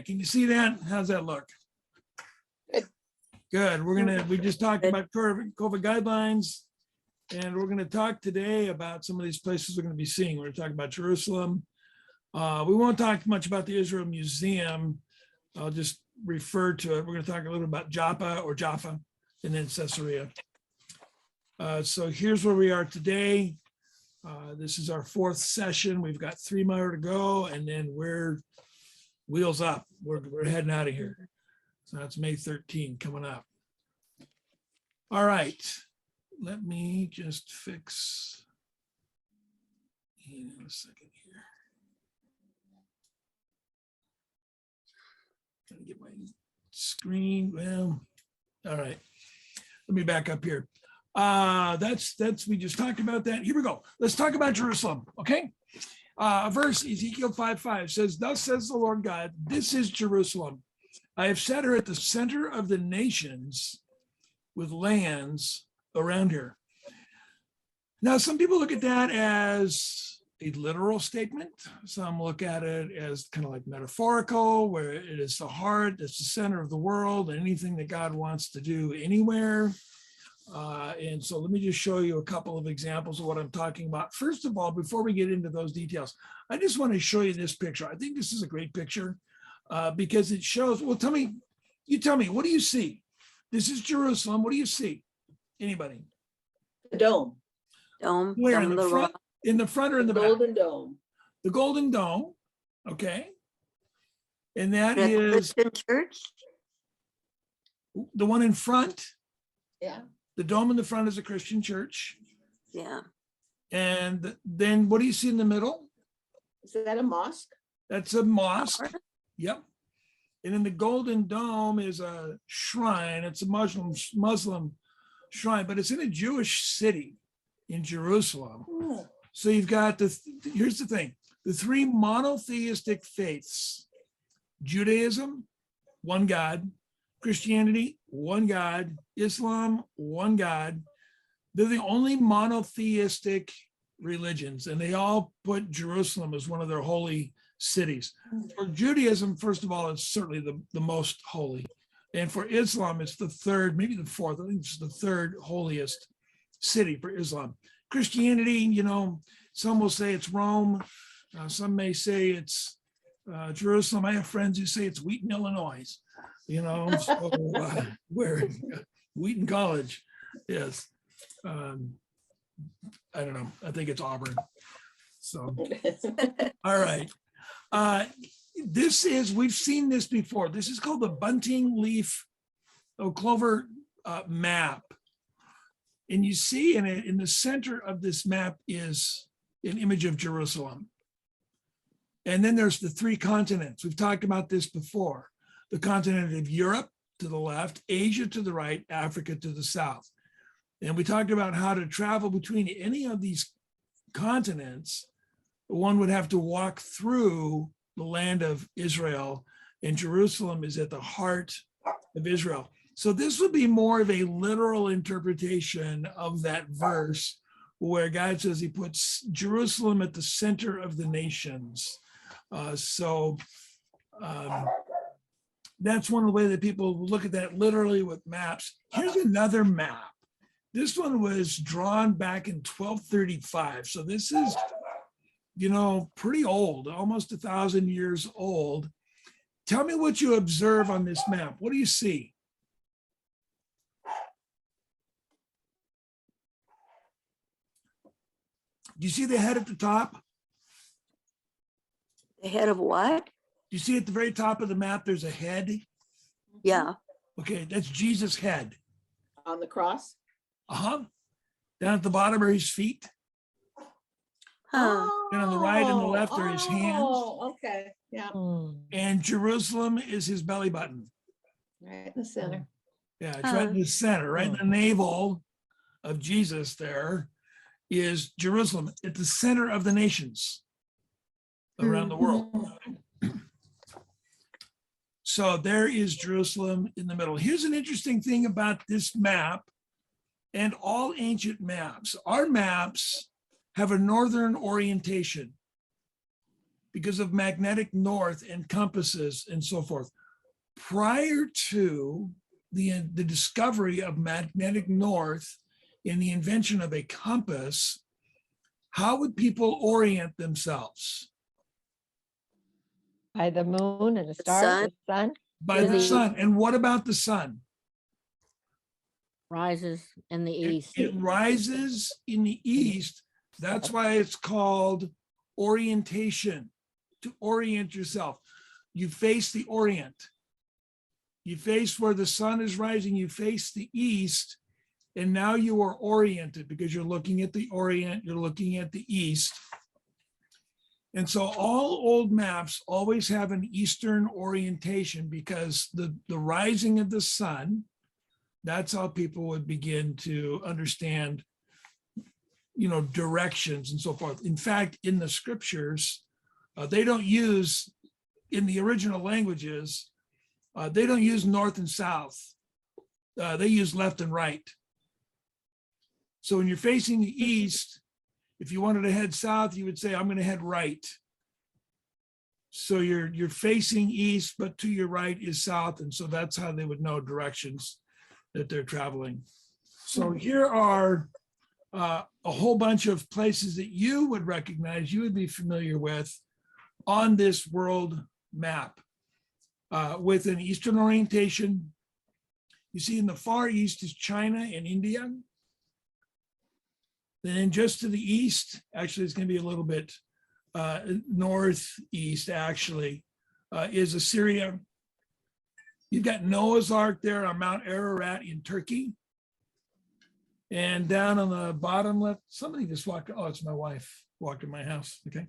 right, can you see that? How's that look? Good. Good. We just talked about COVID guidelines, and we're gonna talk today about some of these places we're gonna be seeing. We're gonna talk about Jerusalem. We won't talk much about the Israel Museum. I'll just refer to it. We're gonna talk a little about Jaffa, and then Caesarea. So here's where we are today. This is our fourth session. We've got 3 more to go, and then we're wheels up. We're heading out of here. So that's May 13 coming up. All right, let me just fix. Hang on a second here. Trying to get my screen. Well, all right. Let me back up here. We just talked about that. Here we go. Let's talk about Jerusalem. Okay. Verse Ezekiel 5:5 says, "Thus says the Lord God, this is Jerusalem. I have set her at the center of the nations with lands around her." Now, some people look at that as a literal statement. Some look at it as kind of like metaphorical, where it is the heart, it's the center of the world, and anything that God wants to do anywhere. And so let me just show you a couple of examples of what I'm talking about. First of all, before we get into those details, I just want to show you this picture. I think this is a great picture because it shows, well, you tell me, what do you see? This is Jerusalem. What do you see? Anybody? The dome. Dome. Where, dome in the of front? rock. In the front or in the back? Golden Dome. The Golden Dome. Okay. And that At the is Christian church. the one in front. Yeah. The dome in the front is a Christian church. Yeah. And then what do you see in the middle? Is that a mosque? That's a mosque. Yep. And in the Golden Dome is a shrine. It's a Muslim shrine, but it's in a Jewish city in Jerusalem. Oh. So you've got here's the thing, the 3 monotheistic faiths: Judaism, one God; Christianity, one God; Islam, one God. They're the only monotheistic religions, and they all put Jerusalem as one of their holy cities. For Judaism, first of all, it's certainly the most holy. And for Islam, it's the 3rd, maybe the 4th, I think it's the 3rd holiest city for Islam. Christianity, some will say it's Rome. Some may say it's Jerusalem. I have friends who say it's Wheaton, Illinois, so, where Wheaton College is. I don't know. I think it's Auburn. So, all right. We've seen this before. This is called the bunting leaf clover map. And you see in the center of this map is an image of Jerusalem. And then there's the 3 continents. We've talked about this before. The continent of Europe to the left, Asia to the right, Africa to the south. And we talked about how to travel between any of these continents. One would have to walk through the land of Israel, and Jerusalem is at the heart of Israel. So this would be more of a literal interpretation of that verse where God says he puts Jerusalem at the center of the nations. That's one of the ways that people look at that literally with maps. Here's another map. This one was drawn back in 1235. So this is, pretty old, almost 1,000 years old. Tell me what you observe on this map. What do you see? Do you see the head at the top? The head of what? Do you see at the very top of the map, there's a head? Yeah. Okay, that's Jesus' head. On the cross? Uh-huh. Down at the bottom are his feet. Huh. And on the right and the left are his hands. Oh, okay. Yeah. And Jerusalem is his belly button. Right in the center. Yeah, it's right in the center, right in the navel of Jesus there is Jerusalem at the center of the nations around the world. So there is Jerusalem in the middle. Here's an interesting thing about this map and all ancient maps. Our maps have a northern orientation. because of magnetic north and compasses and so forth. Prior to the discovery of magnetic north and the invention of a compass, how would people orient themselves? By the moon and the The stars, sun. the sun. By the sun. And what about the sun? Rises in the east. It rises in the east. That's why it's called orientation, to orient yourself. You face the orient. You face where the sun is rising, you face the east, and now you are oriented because you're looking at the orient, you're looking at the east. And so all old maps always have an eastern orientation because the rising of the sun, that's how people would begin to understand, directions and so forth. In fact, in the scriptures, they don't use, in the original languages, they don't use north and south. They use left and right. So when you're facing the east, if you wanted to head south, you would say, I'm going to head right. So you're facing east, but to your right is south. And so that's how they would know directions that they're traveling. So here are a whole bunch of places that you would recognize, you would be familiar with on this world map with an Eastern orientation. You see in the far east is China and India. Then just to the east, actually it's going to be a little bit northeast actually, is Assyria. You've got Noah's Ark there on Mount Ararat in Turkey. And down on the bottom left, somebody just walked, oh, it's my wife, walked in my house, okay.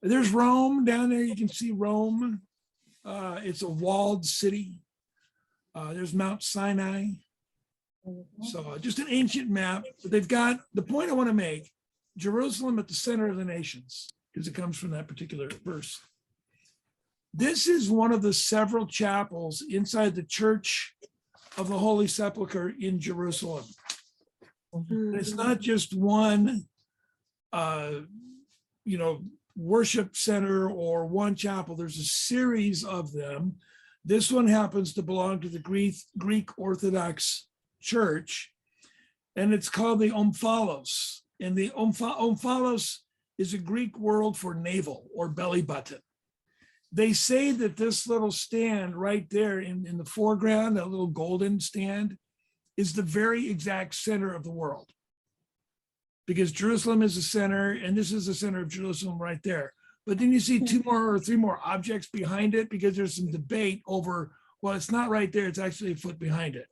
There's Rome down there, you can see Rome. It's a walled city. There's Mount Sinai. So just an ancient map, but they've got, the point I want to make, Jerusalem at the center of the nations, because it comes from that particular verse. This is one of the several chapels inside the Church of the Holy Sepulchre in Jerusalem. And it's not just one, worship center or one chapel. There's a series of them. This one happens to belong to the Greek Orthodox Church, and it's called the omphalos. And the omphalos is a Greek word for navel or belly button. They say that this little stand right there in the foreground, that little golden stand, is the very exact center of the world. Because Jerusalem is the center, and this is the center of Jerusalem right there. But then you see two more or three more objects behind it because there's some debate over, well, it's not right there, it's actually a foot behind it.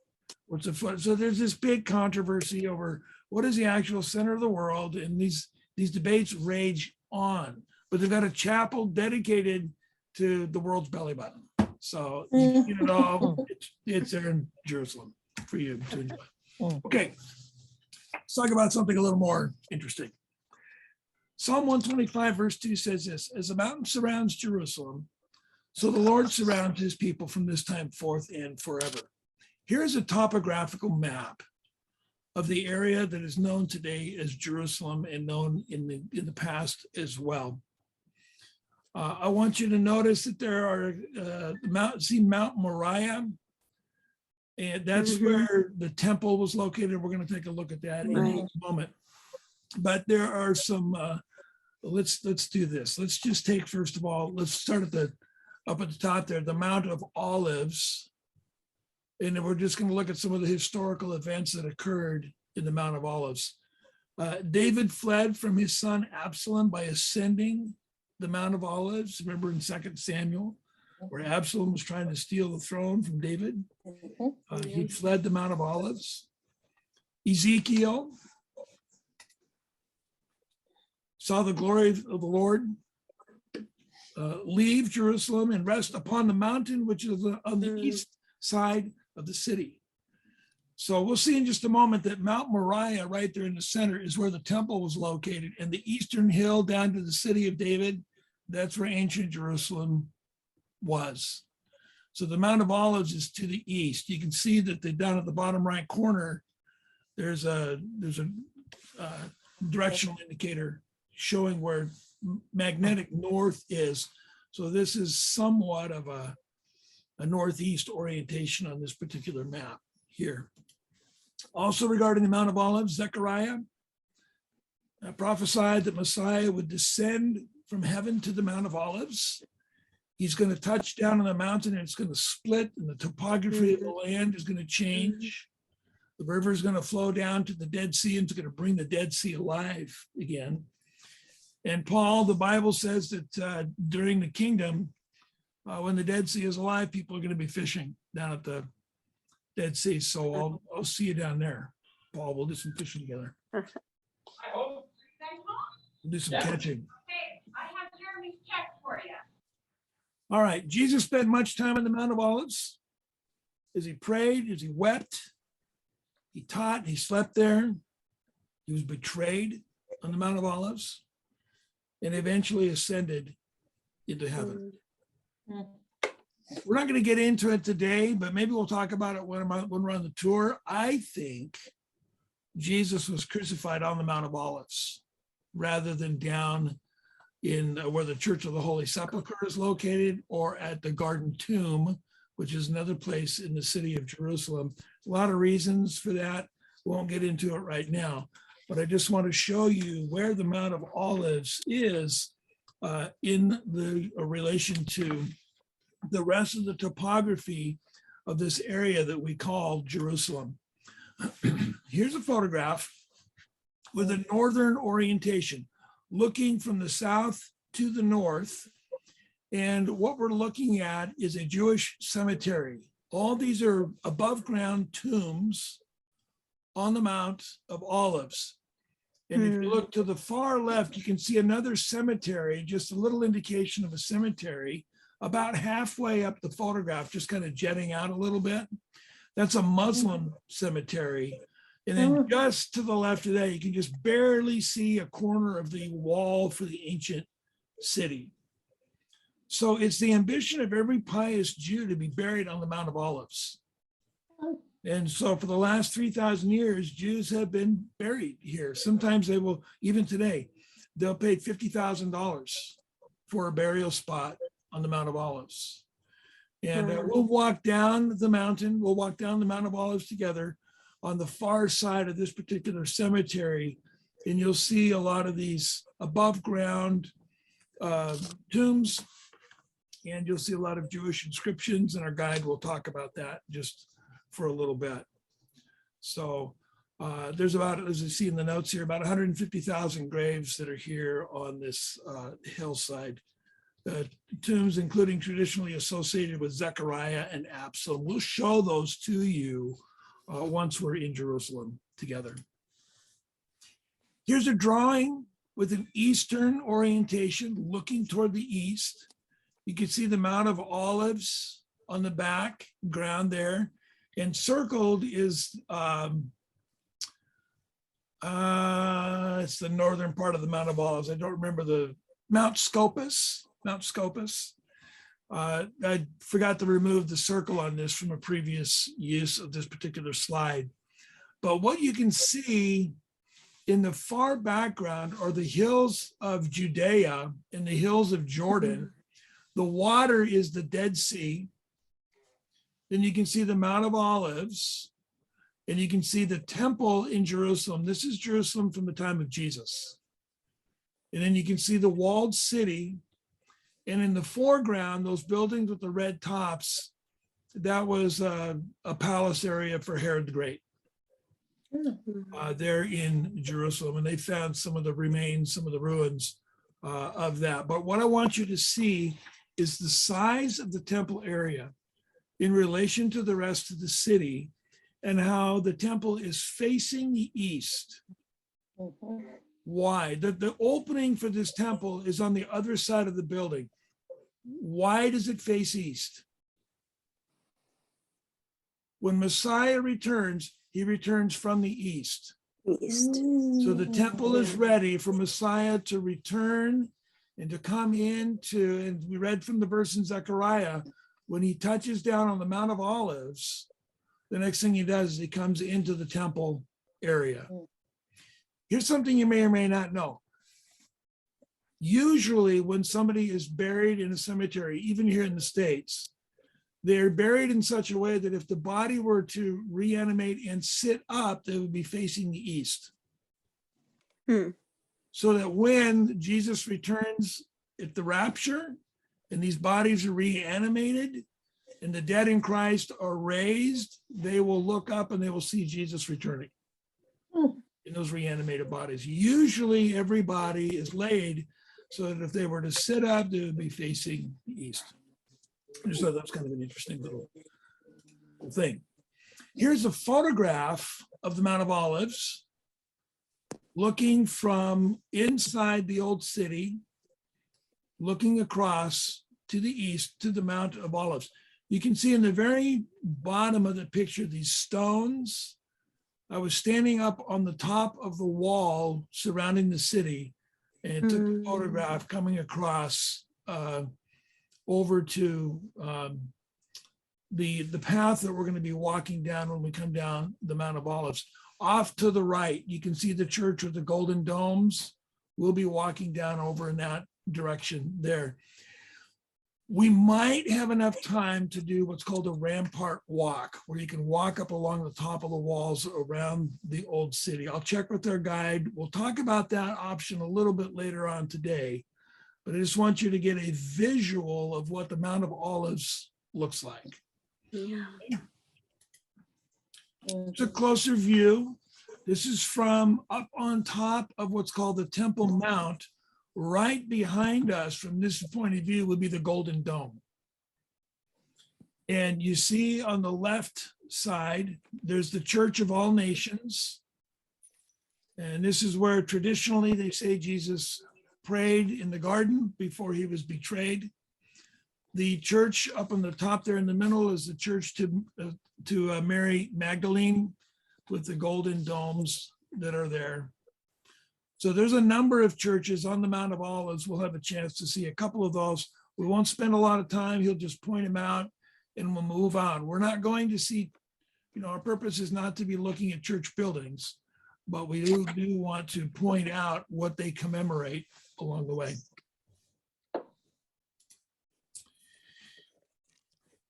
What's a foot? So there's this big controversy over what is the actual center of the world, and these debates rage on. But they've got a chapel dedicated to the world's belly button. So you get it all, it's there in Jerusalem for you to enjoy. Okay, let's talk about something a little more interesting. Psalm 125 verse 2 says this, as the mountain surrounds Jerusalem, so the Lord surrounds his people from this time forth and forever. Here's a topographical map of the area that is known today as Jerusalem and known in the past as well. I want you to notice that there are Mount Moriah, and that's where the temple was located. We're going to take a look at that in a moment. But there are some. Let's do this. Let's just take, first of all, let's start up at the top there, the Mount of Olives. And then we're just going to look at some of the historical events that occurred in the Mount of Olives. David fled from his son Absalom by ascending the Mount of Olives. Remember in 2 Samuel, where Absalom was trying to steal the throne from David. He fled the Mount of Olives. Ezekiel saw the glory of the Lord leave Jerusalem and rest upon the mountain, which is on the east side of the city. So we'll see in just a moment that Mount Moriah right there in the center is where the temple was located, and the eastern hill down to the city of David, that's where ancient Jerusalem was. So the Mount of Olives is to the east. You can see that down at the bottom right corner, there's a directional indicator showing where magnetic north is. So this is somewhat of a northeast orientation on this particular map here. Also regarding the Mount of Olives, Zechariah prophesied that Messiah would descend from heaven to the Mount of Olives. He's going to touch down on the mountain and it's going to split, and the topography of the land is going to change. The river is going to flow down to the Dead Sea, and it's going to bring the Dead Sea alive again. And Paul, the Bible says that during the kingdom, when the Dead Sea is alive, people are going to be fishing down at the Dead Sea. So I'll see you down there, Paul. We'll do some fishing together. We'll do some catching. Hey, I have Jeremy's check for you. All right. Jesus spent much time on the Mount of Olives. As he prayed, as he wept, he taught, he slept there. He was betrayed on the Mount of Olives and eventually ascended into heaven. We're not going to get into it today, but maybe we'll talk about it when we're on the tour. I think Jesus was crucified on the Mount of Olives rather than down in where the Church of the Holy Sepulchre is located, or at the Garden Tomb, which is another place in the city of Jerusalem. A lot of reasons for that. Won't get into it right now, but I just want to show you where the Mount of Olives is in the relation to the rest of the topography of this area that we call Jerusalem. Here's a photograph with a northern orientation, looking from the south to the north. And what we're looking at is a Jewish cemetery. All these are above ground tombs on the Mount of Olives. And if you look to the far left, you can see another cemetery, just a little indication of a cemetery, about halfway up the photograph, just kind of jetting out a little bit. That's a Muslim cemetery. And then just to the left of that, you can just barely see a corner of the wall for the ancient city. So it's the ambition of every pious Jew to be buried on the Mount of Olives. And so for the last 3,000 years, Jews have been buried here. Sometimes they will, even today, they'll pay $50,000 for a burial spot on the Mount of Olives. And we'll walk down the mountain. We'll walk down the Mount of Olives together on the far side of this particular cemetery. And you'll see a lot of these above ground tombs. And you'll see a lot of Jewish inscriptions, and our guide will talk about that just for a little bit. So there's about, as you see in the notes here, about 150,000 graves that are here on this hillside. Tombs, including traditionally associated with Zechariah and Absalom. We'll show those to you once we're in Jerusalem together. Here's a drawing with an eastern orientation looking toward the east. You can see the Mount of Olives on the back ground there, and circled is it's the northern part of the Mount of Olives. I don't remember the Mount Scopus. Mount Scopus. I forgot to remove the circle on this from a previous use of this particular slide. But what you can see in the far background are the hills of Judea and the hills of Jordan. The water is the Dead Sea. Then you can see the Mount of Olives, and you can see the temple in Jerusalem. This is Jerusalem from the time of Jesus. And then you can see the walled city. And in the foreground, those buildings with the red tops, that was a palace area for Herod the Great. There in Jerusalem, and they found some of the remains, some of the ruins of that. But what I want you to see is the size of the temple area in relation to the rest of the city, and how the temple is facing the east. Why? The opening for this temple is on the other side of the building. Why does it face east? When Messiah returns, he returns from the east. East. So the temple is ready for Messiah to return and to come into, and we read from the verse in Zechariah, when he touches down on the Mount of Olives, the next thing he does is he comes into the temple area. Here's something you may or may not know. Usually when somebody is buried in a cemetery, even here in the States, they're buried in such a way that if the body were to reanimate and sit up, they would be facing the east. So that when Jesus returns at the rapture and these bodies are reanimated and the dead in Christ are raised, they will look up and they will see Jesus returning in those reanimated bodies. Usually everybody is laid so that if they were to sit up, they would be facing the east. I just thought that was kind of an interesting little thing. Here's a photograph of the Mount of Olives, looking from inside the old city, looking across to the east to the Mount of Olives. You can see in the very bottom of the picture, these stones. I was standing up on the top of the wall surrounding the city and took a photograph coming across over to the path that we're going to be walking down when we come down the Mount of Olives. Off to the right, you can see the church with the golden domes. We'll be walking down over in that direction there. We might have enough time to do what's called a rampart walk, where you can walk up along the top of the walls around the old city. I'll check with our guide. We'll talk about that option a little bit later on today, but I just want you to get a visual of what the Mount of Olives looks like. Yeah. It's a closer view. This is from up on top of what's called the Temple Mount. Right behind us from this point of view would be the Golden Dome. And you see on the left side, there's the Church of All Nations. And this is where traditionally they say Jesus prayed in the garden before he was betrayed. The church up on the top there in the middle is the church to Mary Magdalene with the golden domes that are there. So there's a number of churches on the Mount of Olives. We'll have a chance to see a couple of those. We won't spend a lot of time. He'll just point them out and we'll move on. We're not going to see, our purpose is not to be looking at church buildings, but we do want to point out what they commemorate along the way.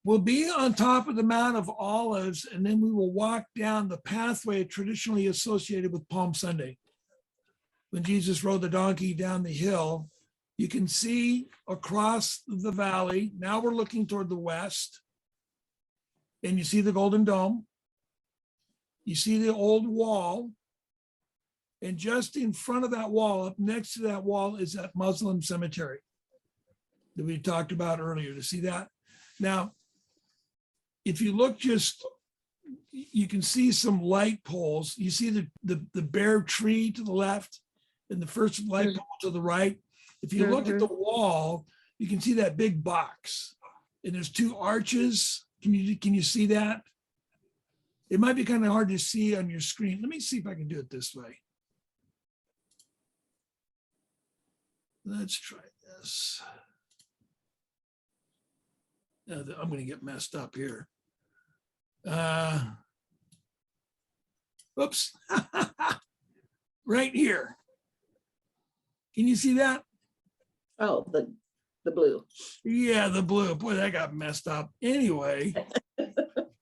We'll be on top of the Mount of Olives, and then we will walk down the pathway traditionally associated with Palm Sunday. When Jesus rode the donkey down the hill, you can see across the valley. Now we're looking toward the west, and you see the Golden Dome. You see the old wall, and just in front of that wall, up next to that wall, is that Muslim cemetery that we talked about earlier. To see that? Now, if you look you can see some light poles. You see the bare tree to the left and the first light pole to the right. If you look at the wall, you can see that big box, and there's two arches. Can you see that? It might be kind of hard to see on your screen. Let me see if I can do it this way. Let's try this. I'm going to get messed up here. Oops. Right here. Can you see that? Oh, the blue. Yeah, the blue. Boy, that got messed up. Anyway,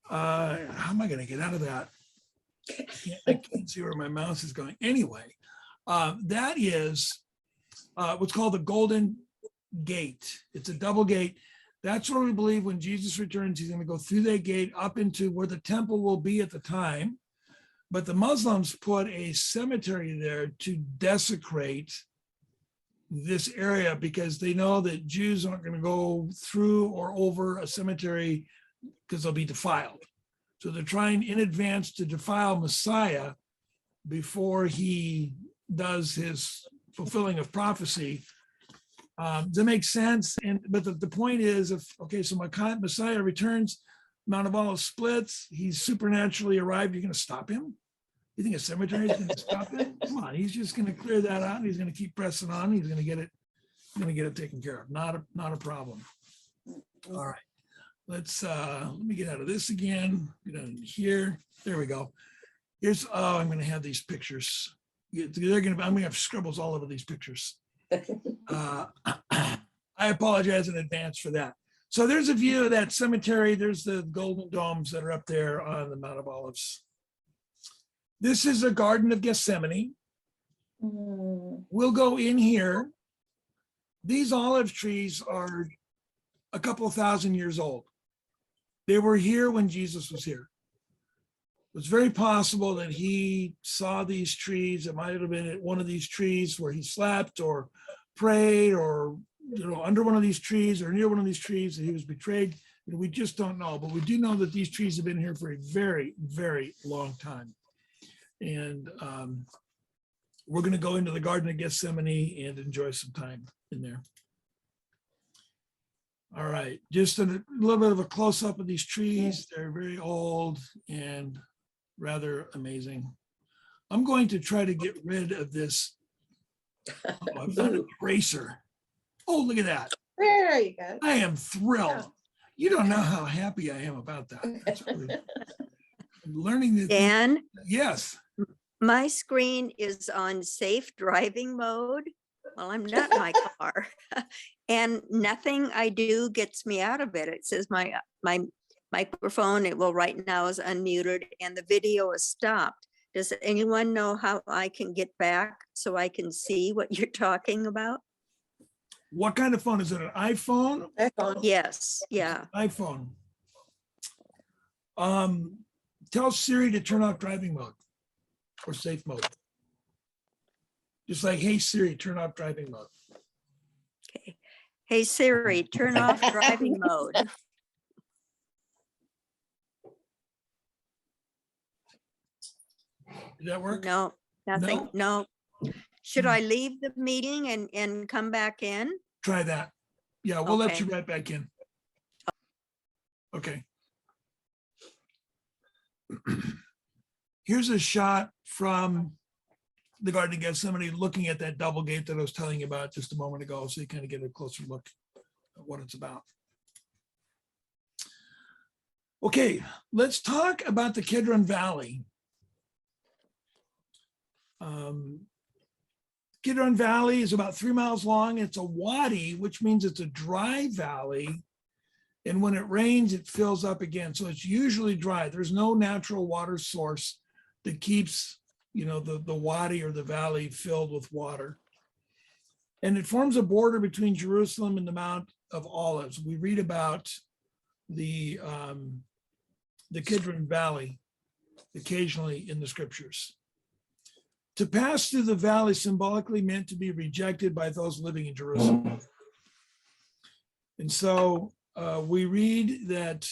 how am I going to get out of that? I can't see where my mouse is going. Anyway, that is what's called the Golden Gate. It's a double gate. That's where we believe when Jesus returns, he's going to go through that gate up into where the temple will be at the time. But the Muslims put a cemetery there to desecrate this area because they know that Jews aren't going to go through or over a cemetery because they'll be defiled. So they're trying in advance to defile Messiah before he does his fulfilling of prophecy. Does that make sense? But the point is, so Messiah returns, Mount of Olives splits, he's supernaturally arrived, you're going to stop him? You think a cemetery is going to stop him? Come on, he's just going to clear that out, and he's going to keep pressing on. He's going to get it taken care of. Not a problem. All right, let me get out of this again. Get out of here. There we go. I'm going to have these pictures. I'm going to have scribbles all over these pictures. I apologize in advance for that. So there's a view of that cemetery. There's the golden domes that are up there on the Mount of Olives. This is a Garden of Gethsemane. We'll go in here. These olive trees are a couple thousand years old. They were here when Jesus was here. It was very possible that he saw these trees. It might have been at one of these trees where he slept or prayed, or under one of these trees or near one of these trees that he was betrayed. We just don't know, but we do know that these trees have been here for a very, very long time. And we're going to go into the Garden of Gethsemane and enjoy some time in there. All right, just a little bit of a close-up of these trees. They're very old and rather amazing. I'm going to try to get rid of this. Oh, I've got an eraser. Oh, look at that. There you go. I am thrilled. You don't know how happy I am about that. That's really, I'm learning that. Dan, Yes. my screen is on safe driving mode. Well, I'm not in my car. And nothing I do gets me out of it. It says my microphone, it will right now is unmuted and the video is stopped. Does anyone know how I can get back so I can see what you're talking about? What kind of phone is it? An iPhone? Yes, yeah. iPhone. Tell Siri to turn off driving mode or safe mode. Just like, hey Siri, turn off driving mode. Okay. Hey Siri, turn off driving mode. Did that work? No, nothing, no. Should I leave the meeting and come back in? Try that. Yeah, we'll let Okay. you right back in. Okay. Here's a shot from the Garden of Gethsemane looking at that double gate that I was telling you about just a moment ago, so you kind of get a closer look at what it's about. Okay, let's talk about the Kidron Valley. Kidron Valley is about 3 miles long. It's a wadi, which means it's a dry valley. And when it rains, it fills up again. So it's usually dry. There's no natural water source that keeps, the wadi or the valley filled with water. And it forms a border between Jerusalem and the Mount of Olives. We read about the Kidron Valley occasionally in the scriptures. To pass through the valley symbolically meant to be rejected by those living in Jerusalem. And so we read that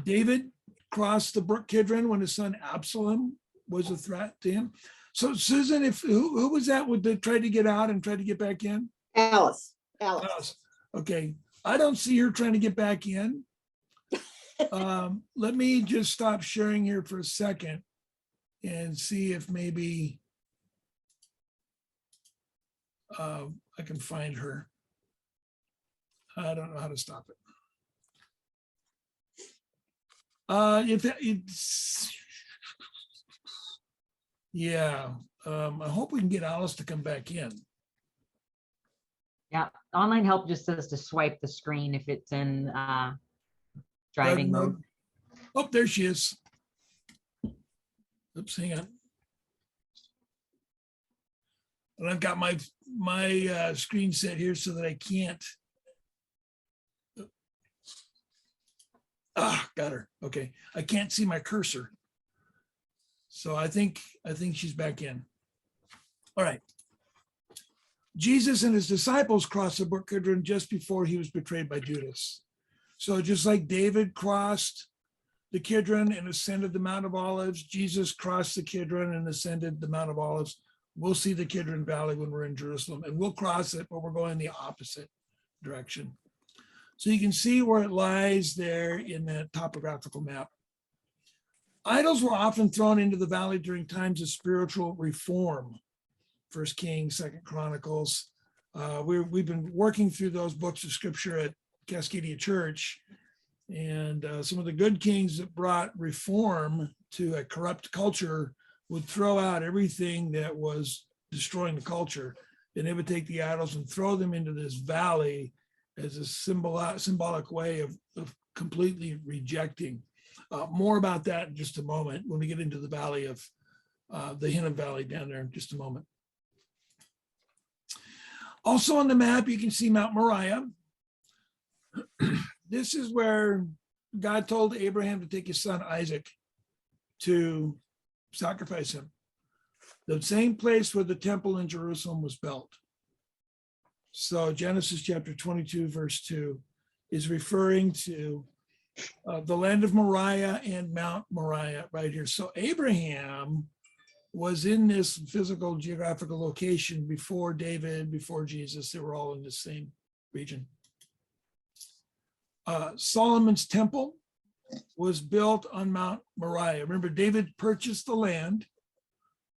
David crossed the brook Kidron when his son Absalom was a threat to him. So Susan, who was that that tried to get out and tried to get back in? Alice. Okay, I don't see her trying to get back in. Let me just stop sharing here for a second and see if maybe I can find her. I don't know how to stop it. I hope we can get Alice to come back in. Yeah, online help just says to swipe the screen if it's in driving mode. Oh, there she is. Oops, hang on. And I've got my screen set here so that I can't. Got her. Okay, I can't see my cursor. So I think she's back in. All right. Jesus and his disciples crossed the brook Kidron just before he was betrayed by Judas. So just like David crossed the Kidron and ascended the Mount of Olives, Jesus crossed the Kidron and ascended the Mount of Olives. We'll see the Kidron Valley when we're in Jerusalem, and we'll cross it, but we're going the opposite direction. So you can see where it lies there in that topographical map. Idols were often thrown into the valley during times of spiritual reform. 1 Kings, 2 Chronicles. We've been working through those books of scripture at Cascadia Church, and some of the good kings that brought reform to a corrupt culture would throw out everything that was destroying the culture and they would take the idols and throw them into this valley as a symbolic way of completely rejecting. More about that in just a moment when we get into the valley of the Hinnom Valley down there in just a moment. Also on the map, you can see Mount Moriah. This is where God told Abraham to take his son Isaac to sacrifice him. The same place where the temple in Jerusalem was built. So Genesis chapter 22, verse 2 is referring to the land of Moriah and Mount Moriah right here. So Abraham was in this physical geographical location before David, before Jesus. They were all in the same region. Solomon's temple was built on Mount Moriah. Remember, David purchased the land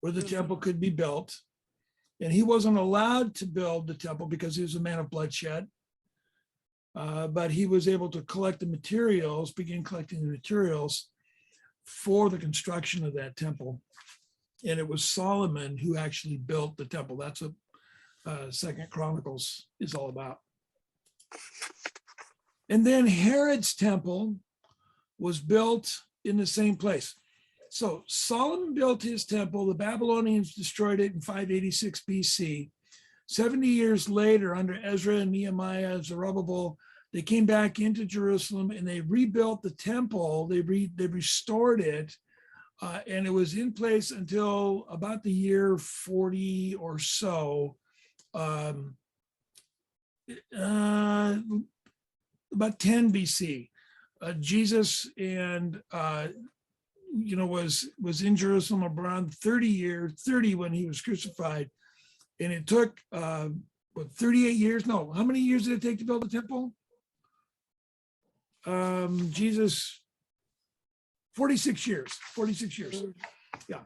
where the temple could be built, and he wasn't allowed to build the temple because he was a man of bloodshed. But he was able to collect the materials, begin collecting the materials for the construction of that temple. And it was Solomon who actually built the temple. That's what Second Chronicles is all about. And then Herod's temple was built in the same place. So Solomon built his temple. The Babylonians destroyed it in 586 BC. 70 years later, under Ezra and Nehemiah, Zerubbabel, they came back into Jerusalem and they rebuilt the temple. They restored it. And it was in place until about the year 40 or so. About 10 BC. Jesus and was in Jerusalem around 30 when he was crucified. And it took 38 years? No, how many years did it take to build the temple? Jesus, 46 years. Yeah.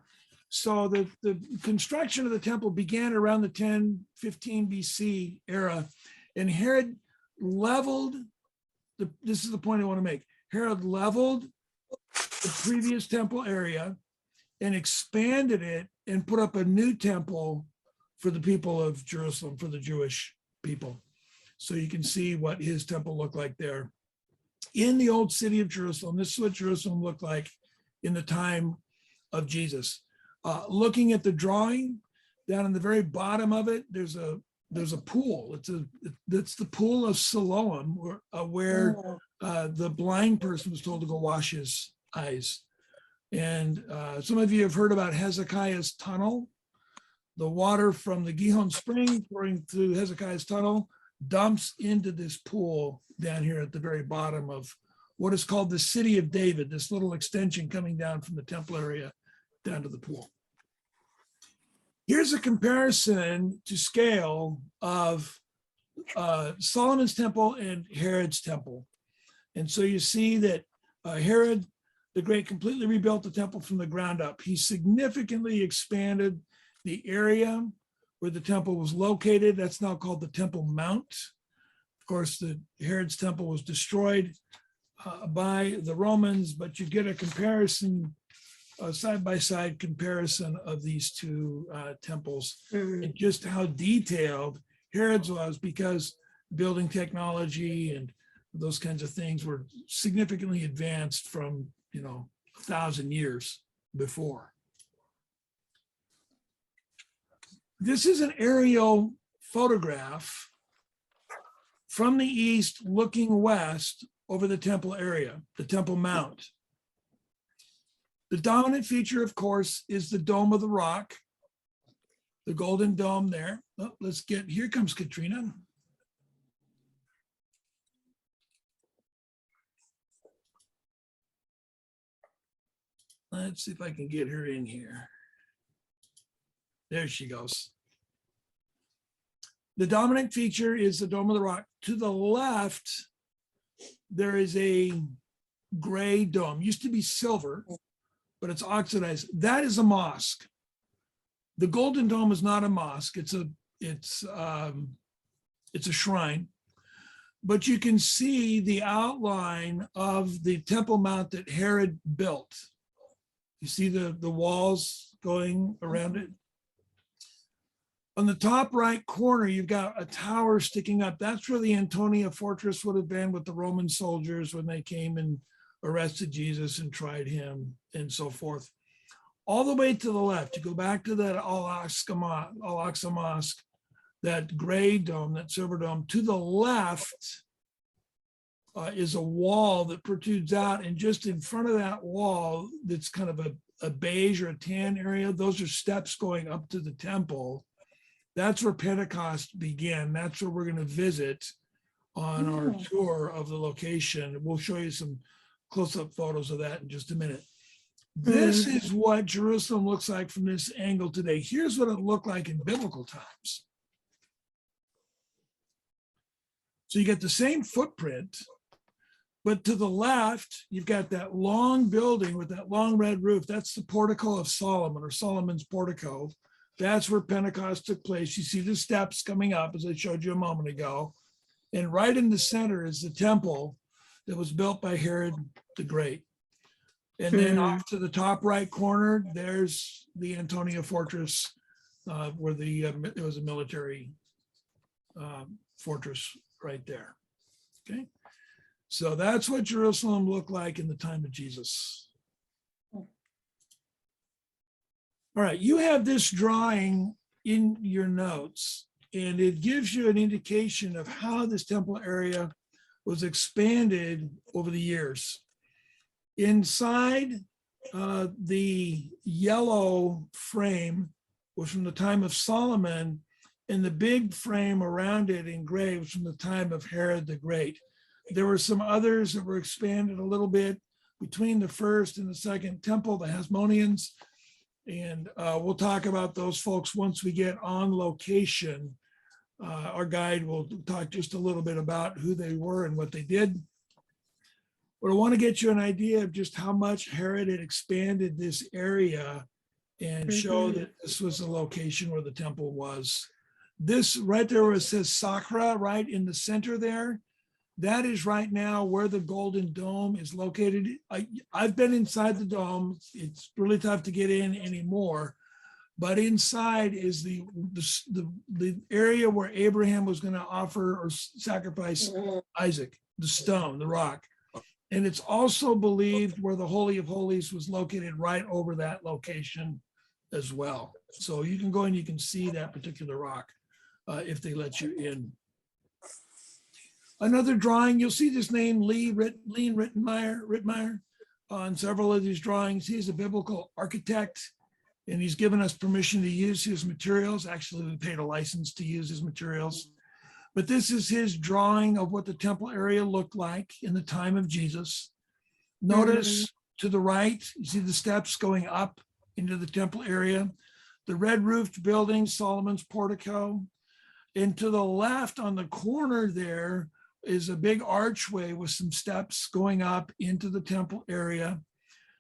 So the construction of the temple began around the 10-15 BC era, and Herod leveled this is the point I want to make. Herod leveled the previous temple area and expanded it and put up a new temple for the people of Jerusalem, for the Jewish people. So you can see what his temple looked like there. In the old city of Jerusalem, this is what Jerusalem looked like in the time of Jesus. Looking at the drawing, down in the very bottom of it, there's a pool. It's the pool of Siloam, where the blind person was told to go wash his eyes. And some of you have heard about Hezekiah's tunnel. The water from the Gihon spring pouring through Hezekiah's tunnel dumps into this pool down here at the very bottom of what is called the City of David, this little extension coming down from the temple area down to the pool. Here's a comparison to scale of Solomon's temple and Herod's temple. And so you see that Herod the Great completely rebuilt the temple from the ground up. He significantly expanded the area where the temple was located. That's now called the Temple Mount. Of course, the Herod's temple was destroyed by the Romans, but you get a comparison, side-by-side comparison of these two temples and just how detailed Herod's was, because building technology and those kinds of things were significantly advanced from 1,000 years before. This is an aerial photograph from the east looking west over the temple area, the Temple Mount. The dominant feature, of course, is the Dome of the Rock, the golden dome there. Oh, here comes Katrina. Let's see if I can get her in here. There she goes. The dominant feature is the Dome of the Rock. To the left, there is a gray dome. Used to be silver, but it's oxidized. That is a mosque. The Golden Dome is not a mosque. It's a shrine. But you can see the outline of the Temple Mount that Herod built. You see the walls going around it. On the top right corner, you've got a tower sticking up. That's where the Antonia fortress would have been with the Roman soldiers when they came and arrested Jesus and tried him and so forth. All the way to the left, you go back to that Al-Aqsa Mosque, that gray dome, that silver dome. To the left is a wall that protrudes out, and just in front of that wall, that's kind of a beige or a tan area. Those are steps going up to the temple. That's where Pentecost began. That's where we're going to visit on our tour of the location. We'll show you some close-up photos of that in just a minute. This is what Jerusalem looks like from this angle today. Here's what it looked like in biblical times. So you get the same footprint, but to the left, you've got that long building with that long red roof. That's the portico of Solomon, or Solomon's portico. That's where Pentecost took place. You see the steps coming up, as I showed you a moment ago. And right in the center is the temple that was built by Herod the Great. And then off to the top right corner, there's the Antonia fortress, where it was a military fortress right there. Okay. So that's what Jerusalem looked like in the time of Jesus. All right, you have this drawing in your notes, and it gives you an indication of how this temple area was expanded over the years. Inside the yellow frame was from the time of Solomon, and the big frame around it in gray was from the time of Herod the Great. There were some others that were expanded a little bit between the first and the second temple, the Hasmoneans. And we'll talk about those folks once we get on location. Our guide will talk just a little bit about who they were and what they did. But I want to get you an idea of just how much Herod had expanded this area and show that this was the location where the temple was. This right there where it says Sakra, right in the center there, that is right now where the Golden Dome is located. I've been inside the dome. It's really tough to get in anymore. But inside is the area where Abraham was going to offer or sacrifice Isaac, the stone, the rock. And it's also believed where the Holy of Holies was located right over that location as well. So you can go and you can see that particular rock if they let you in. Another drawing, you'll see this name, Lee Rittmeyer, on several of these drawings. He's a biblical architect, and he's given us permission to use his materials. Actually, we paid a license to use his materials. But this is his drawing of what the temple area looked like in the time of Jesus. Notice to the right, you see the steps going up into the temple area. The red roofed building, Solomon's portico. And to the left on the corner there is a big archway with some steps going up into the temple area.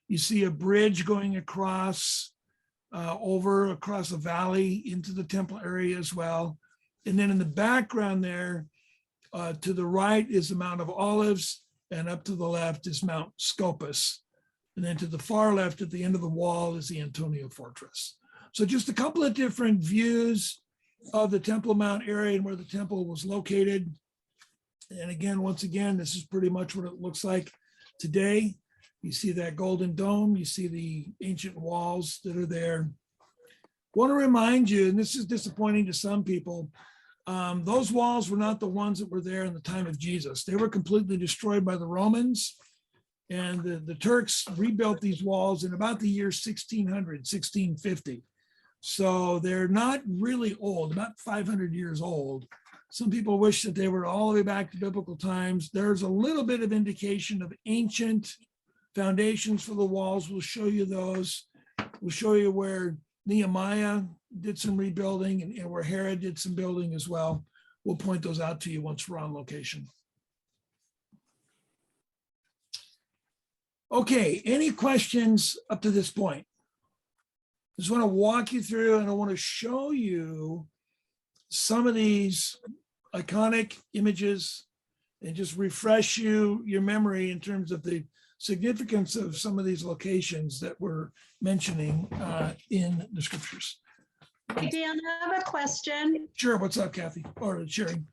You see a bridge going across across a valley into the temple area as well. And then in the background there, to the right is the Mount of Olives, and up to the left is Mount Scopus. And then to the far left at the end of the wall is the Antonia fortress. So just a couple of different views of the Temple Mount area and where the temple was located. And again, once again, this is pretty much what it looks like today. You see that golden dome, you see the ancient walls that are there. Want to remind you, and this is disappointing to some people, those walls were not the ones that were there in the time of Jesus. They were completely destroyed by the Romans, and the Turks rebuilt these walls in about the year 1600, 1650. So they're not really old, about 500 years old. Some people wish that they were all the way back to biblical times. There's a little bit of indication of ancient foundations for the walls. We'll show you those. We'll show you where Nehemiah did some rebuilding and where Herod did some building as well. We'll point those out to you once we're on location. Okay, any questions up to this point? I just want to walk you through, and I want to show you some of these iconic images and just refresh your memory in terms of the significance of some of these locations that we're mentioning in the scriptures. Hey, Dan, I have a question. Sure, what's up, Kathy? Or Sherry?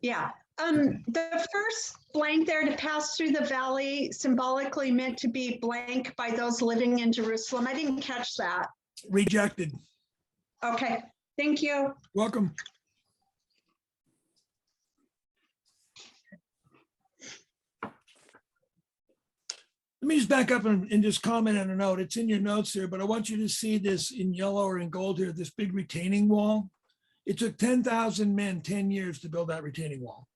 Yeah. The first blank there, to pass through the valley, symbolically meant to be blank by those living in Jerusalem. I didn't catch that. Rejected. Okay, thank you. Welcome. Let me just back up and just comment on a note. It's in your notes here, but I want you to see this in yellow or in gold here, this big retaining wall. It took 10,000 men 10 years to build that retaining wall.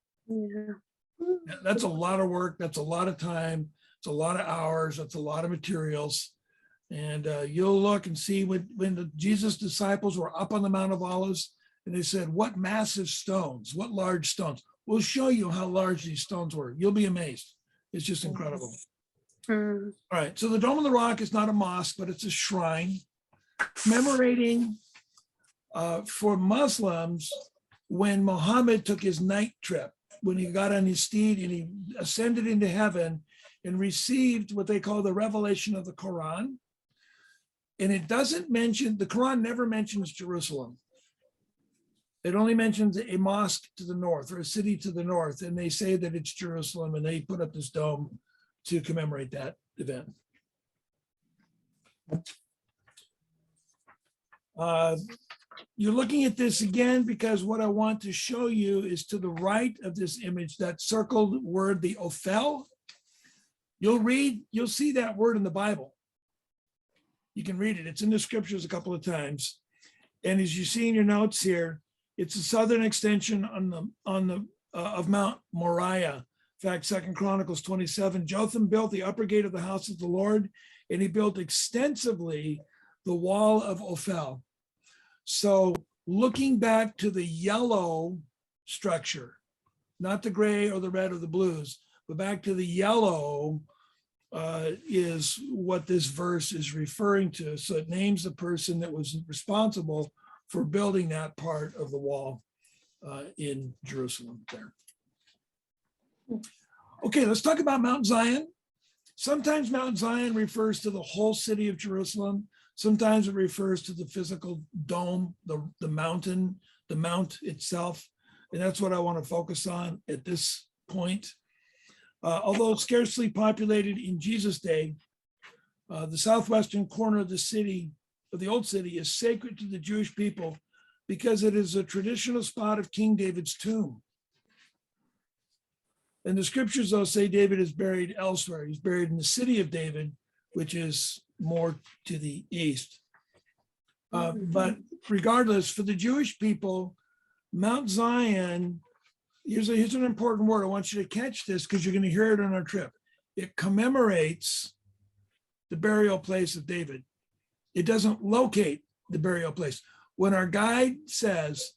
That's a lot of work. That's a lot of time. It's a lot of hours. That's a lot of materials. And you'll look and see when the Jesus disciples were up on the Mount of Olives and they said, what massive stones, what large stones. We'll show you how large these stones were. You'll be amazed. It's just incredible. Mm. All right, so the Dome of the Rock is not a mosque, but it's a shrine commemorating for Muslims when Muhammad took his night trip, when he got on his steed and he ascended into heaven and received what they call the revelation of the Quran. And it doesn't mention, the Quran never mentions Jerusalem. It only mentions a mosque to the north or a city to the north, and they say that it's Jerusalem, and they put up this dome to commemorate that event. You're looking at this again because what I want to show you is to the right of this image, that circled word, the Ophel. You'll see that word in the Bible. You can read it. It's in the scriptures a couple of times. And as you see in your notes here, it's a southern extension of Mount Moriah. In fact, 2 Chronicles 27, Jotham built the upper gate of the house of the Lord, and he built extensively the wall of Ophel. So looking back to the yellow structure, not the gray or the red or the blues, but back to the yellow is what this verse is referring to. So it names the person that was responsible for building that part of the wall in Jerusalem there. Okay, let's talk about Mount Zion. Sometimes Mount Zion refers to the whole city of Jerusalem. Sometimes it refers to the physical dome, the mountain, the mount itself. And that's what I want to focus on at this point. Although scarcely populated in Jesus' day, the southwestern corner of the city, of the old city, is sacred to the Jewish people because it is a traditional spot of King David's tomb. And the scriptures, though, say David is buried elsewhere. He's buried in the city of David, which is more to the east. But regardless, for the Jewish people, Mount Zion, here's an important word. I want you to catch this because you're going to hear it on our trip. It commemorates the burial place of David. It doesn't locate the burial place. When our guide says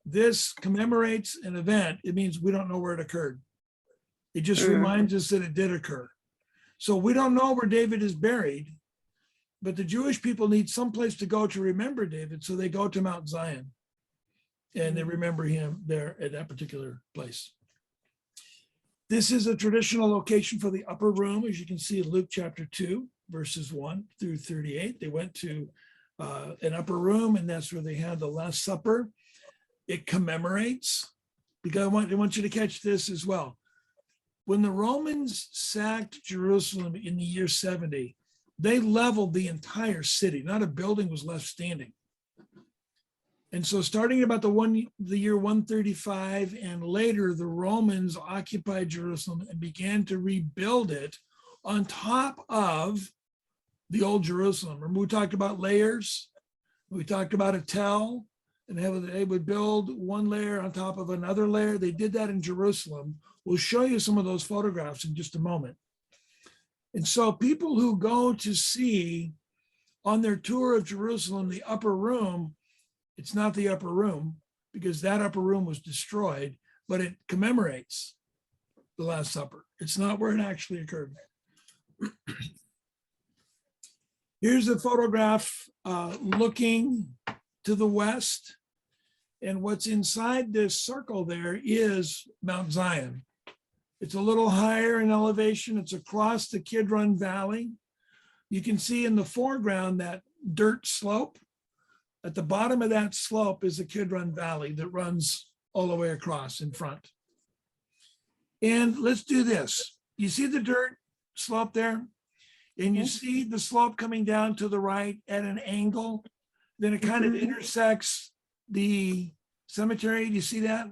this commemorates an event, it means we don't know where it occurred. It just reminds us that it did occur. So we don't know where David is buried, but the Jewish people need someplace to go to remember David. So they go to Mount Zion and they remember him there at that particular place. This is a traditional location for the upper room, as you can see in Luke chapter 2, verses 1 through 38. They went to an upper room, and that's where they had the Last Supper. It commemorates, because I want you to catch this as well. When the Romans sacked Jerusalem in the year 70, they leveled the entire city. Not a building was left standing. And so starting about the year 135 and later, the Romans occupied Jerusalem and began to rebuild it on top of the old Jerusalem. Remember, we talked about layers. We talked about a tell, and they would build one layer on top of another layer. They did that in Jerusalem. We'll show you some of those photographs in just a moment. And so people who go to see on their tour of Jerusalem, the upper room, it's not the upper room because that upper room was destroyed, but it commemorates the Last Supper. It's not where it actually occurred. Here's a photograph looking to the west. And what's inside this circle there is Mount Zion. It's a little higher in elevation. It's across the Kidron Valley. You can see in the foreground that dirt slope. At the bottom of that slope is the Kidron Valley that runs all the way across in front. And let's do this. You see the dirt slope there? And you see the slope coming down to the right at an angle. Then it kind of intersects the cemetery. Do you see that?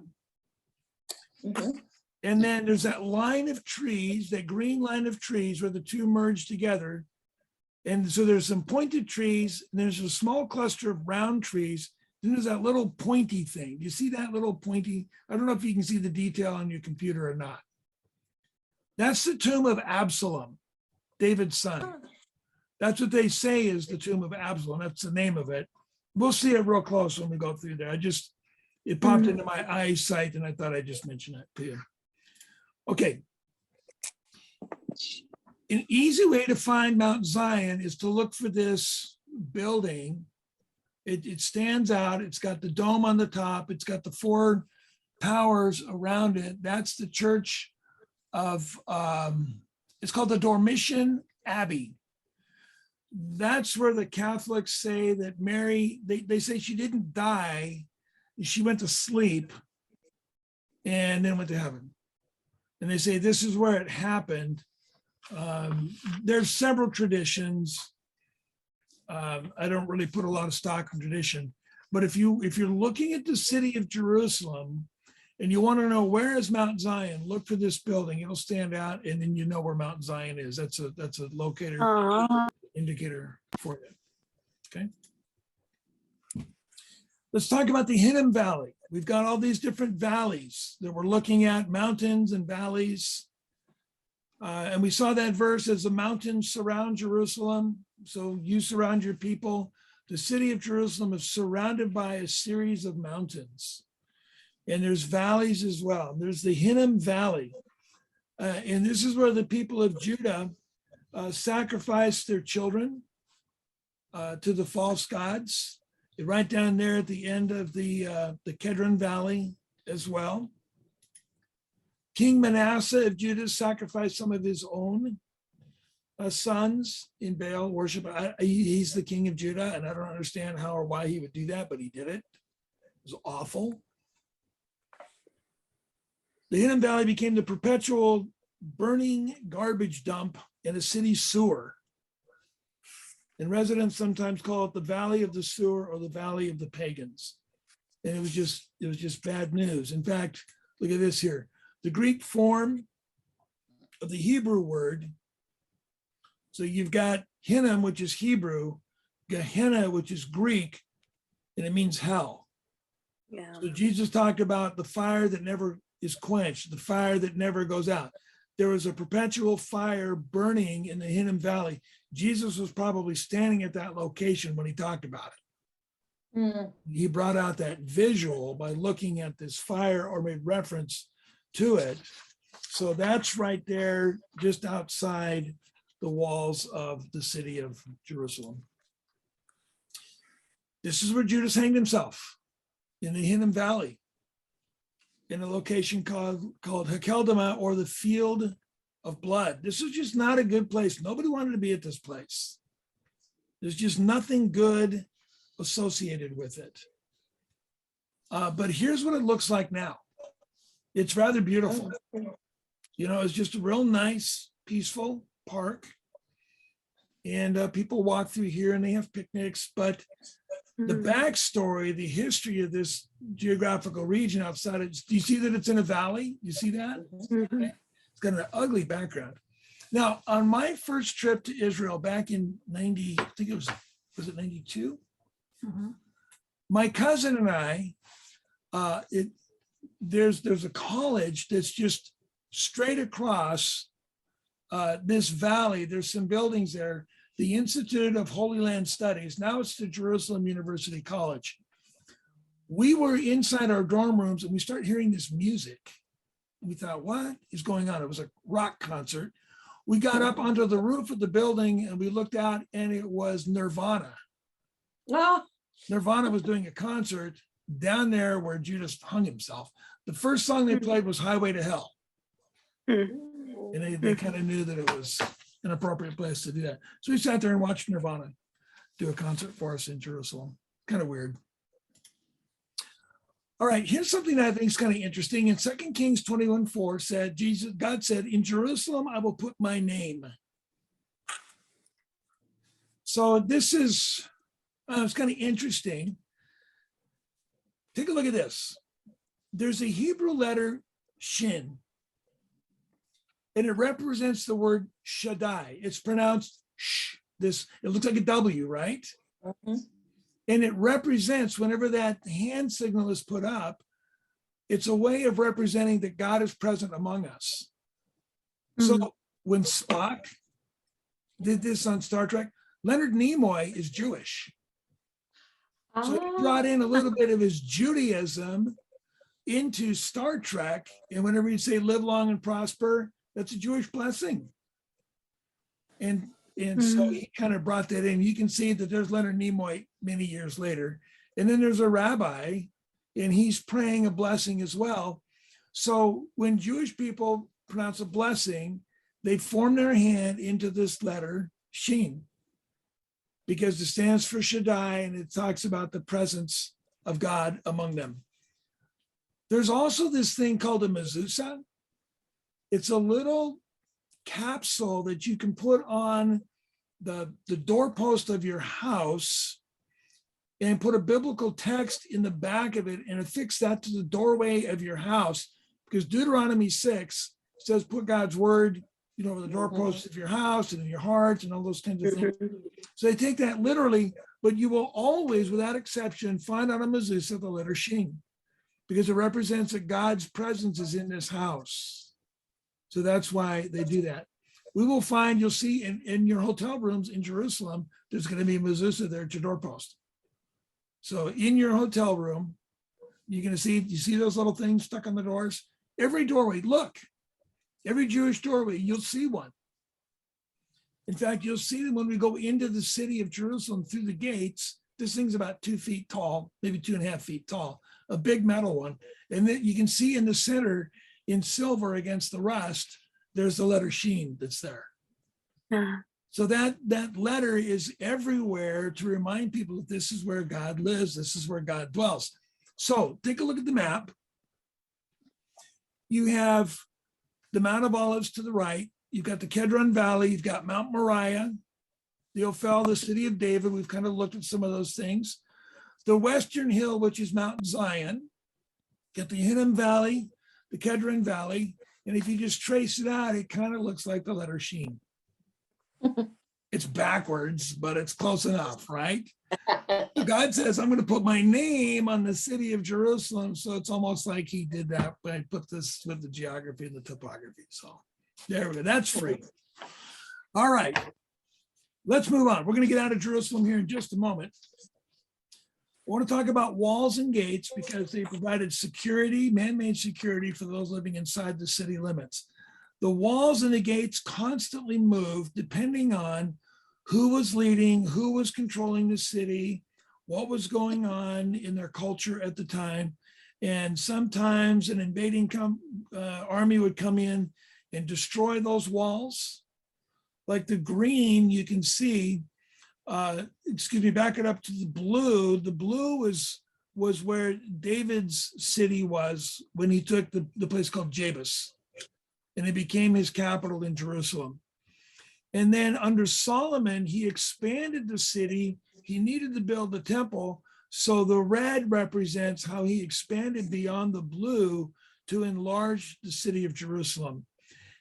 Mhm. And then there's that line of trees, that green line of trees where the two merge together. And so there's some pointed trees, and there's a small cluster of round trees. Then there's that little pointy thing. You see that little pointy? I don't know if you can see the detail on your computer or not. That's the tomb of Absalom, David's son. That's what they say is the tomb of Absalom. That's the name of it. We'll see it real close when we go through there. It popped into my eyesight and I thought I'd just mention it to you. Okay. An easy way to find Mount Zion is to look for this building. It stands out. It's got the dome on the top. It's got the four towers around it. That's the church of, it's called the Dormition Abbey. That's where the Catholics say that Mary, they say she didn't die. She went to sleep and then went to heaven. And they say this is where it happened. There's several traditions. I don't really put a lot of stock in tradition, but if you're looking at the city of Jerusalem and you want to know where is Mount Zion, look for this building. It'll stand out, and then you know where Mount Zion is. That's a locator indicator for you. Okay. Let's talk about the Hinnom Valley. We've got all these different valleys that we're looking at, mountains and valleys. And we saw that verse as the mountains surround Jerusalem. So you surround your people. The city of Jerusalem is surrounded by a series of mountains. And there's valleys as well. There's the Hinnom Valley. And this is where the people of Judah sacrificed their children to the false gods. Right down there at the end of the Kidron Valley as well. King Manasseh of Judah sacrificed some of his own sons in Baal worship. He's the king of Judah, and I don't understand how or why he would do that, but he did it. It was awful. The Hinnom Valley became the perpetual burning garbage dump in a city sewer. And residents sometimes call it the Valley of the Sewer or the Valley of the Pagans. And it was just bad news. In fact, look at this here. The Greek form of the Hebrew word. So you've got Hinnom, which is Hebrew, Gehenna, which is Greek, and it means hell. Yeah. So Jesus talked about the fire that never is quenched, the fire that never goes out. There was a perpetual fire burning in the Hinnom Valley. Jesus was probably standing at that location when he talked about it. He brought out that visual by looking at this fire or made reference to it. So that's right there, just outside the walls of the city of Jerusalem. This is where Judas hanged himself, in the Hinnom Valley, in a location called Hakeldama, or the Field of Blood. This is just not a good place. Nobody wanted to be at this place. There's just nothing good associated with it. But here's what it looks like now. It's rather beautiful. You know, it's just a real nice, peaceful park. And people walk through here and they have picnics. But the backstory, the history of this geographical region outside of, do you see that it's in a valley? You see that? Okay. It's got an ugly background. Now, on my first trip to Israel back in 90, I think it was it 92? My cousin and I, there's a college that's just straight across this valley. There's some buildings there. The Institute of Holy Land Studies. Now it's the Jerusalem University College. We were inside our dorm rooms and we started hearing this music. We thought, what is going on? It was a rock concert. We got up onto the roof of the building and we looked out and it was Nirvana. Nirvana was doing a concert down there where Judas hung himself. The first song they played was Highway to Hell. And they kind of knew that it was an appropriate place to do that. So we sat there and watched Nirvana do a concert for us in Jerusalem. kind of weird. All right, here's something that I think is kind of interesting. In 2 Kings 21:4 said, God said, in Jerusalem, I will put my name. So this is, it's kind of interesting. Take a look at this. There's a Hebrew letter, Shin, and it represents the word Shaddai. It's pronounced sh. It looks like a W, right? Mhm. And it represents, whenever that hand signal is put up, it's a way of representing that God is present among us. So when Spock did this on Star Trek, Leonard Nimoy is Jewish. So he brought in a little bit of his Judaism into Star Trek. And whenever you say live long and prosper, that's a Jewish blessing. And so he kind of brought that in. You can see that there's Leonard Nimoy many years later. And then there's a rabbi, and he's praying a blessing as well. So when Jewish people pronounce a blessing, they form their hand into this letter, Shin, because it stands for Shaddai, and it talks about the presence of God among them. There's also this thing called a mezuzah. It's a little capsule that you can put on the doorpost of your house and put a biblical text in the back of it and affix that to the doorway of your house, because Deuteronomy 6 says put God's word, over the doorposts of your house and in your hearts and all those kinds of things. So they take that literally, but you will always, without exception, find on a mezuzah the letter Shin, because it represents that God's presence is in this house. So that's why they do that. We will find, you'll see in your hotel rooms in Jerusalem, there's going to be a mezuzah there at your doorpost. So in your hotel room, you're going to see, you see those little things stuck on the doors? Every doorway, look, every Jewish doorway, you'll see one. In fact, you'll see them when we go into the city of Jerusalem through the gates. This thing's about 2 feet tall, maybe 2.5 feet tall, a big metal one. And then you can see in the center in silver against the rust, there's the letter Shin that's there. So that letter is everywhere to remind people that this is where God lives, this is where God dwells. So take a look at the map. You have the Mount of Olives to the right. You've got the Kidron Valley. You've got Mount Moriah, the Ophel, the city of David. We've kind of looked at some of those things. The Western Hill, which is Mount Zion. Get the Hinnom Valley, the Kidron Valley. And if you just trace it out, it kind of looks like the letter Shin. It's backwards, but it's close enough, right? God says, I'm going to put my name on the city of Jerusalem. So it's almost like he did that, but I put this with the geography and the topography. So there we go. That's free. All right. Let's move on. We're going to get out of Jerusalem here in just a moment. I want to talk about walls and gates because they provided security, man-made security for those living inside the city limits. The walls and the gates constantly moved depending on who was leading, who was controlling the city, what was going on in their culture at the time. And sometimes an invading army would come in and destroy those walls. Like the green, you can see, back it up to the blue. The blue was where David's city was when he took the place called Jebus, and it became his capital in Jerusalem. And then under Solomon, he expanded the city. He needed to build the temple. So the red represents how he expanded beyond the blue to enlarge the city of Jerusalem.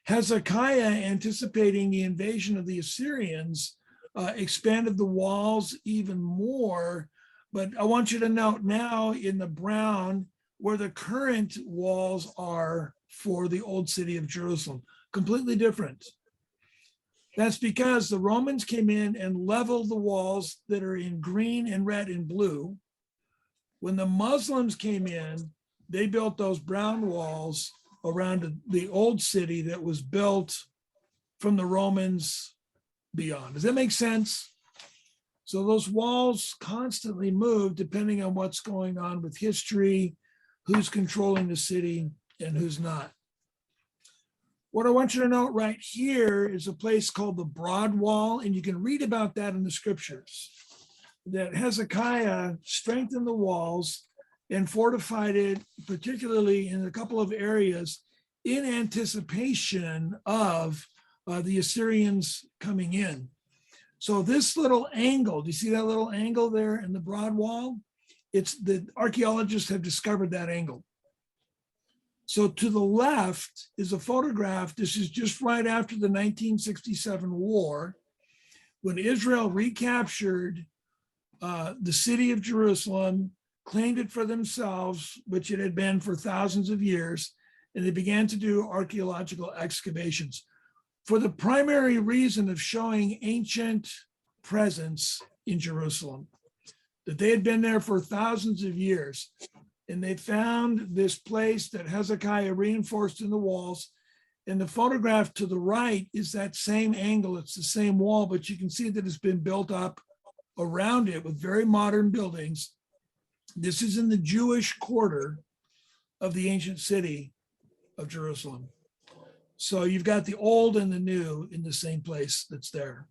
Hezekiah, anticipating the invasion of the Assyrians, expanded the walls even more. But I want you to note now in the brown where the current walls are for the old city of Jerusalem, completely different. That's because the Romans came in and leveled the walls that are in green and red and blue. When the Muslims came in, they built those brown walls around the old city that was built from the Romans beyond. Does that make sense? So those walls constantly move depending on what's going on with history, who's controlling the city and who's not. What I want you to note right here is a place called the Broad Wall, and you can read about that in the scriptures. that Hezekiah strengthened the walls and fortified it, particularly in a couple of areas, in anticipation of the Assyrians coming in. So this little angle, do you see that little angle there in the broad wall? It's the archaeologists have discovered that angle. So to the left is a photograph. This is just right after the 1967 war, when Israel recaptured the city of Jerusalem, claimed it for themselves, which it had been for thousands of years, and they began to do archaeological excavations for the primary reason of showing ancient presence in Jerusalem, that they had been there for thousands of years. And they found this place that Hezekiah reinforced in the walls. And the photograph to the right is that same angle. It's the same wall, but you can see that it's been built up around it with very modern buildings. This is in the Jewish quarter of the ancient city of Jerusalem. So you've got the old and the new in the same place that's there.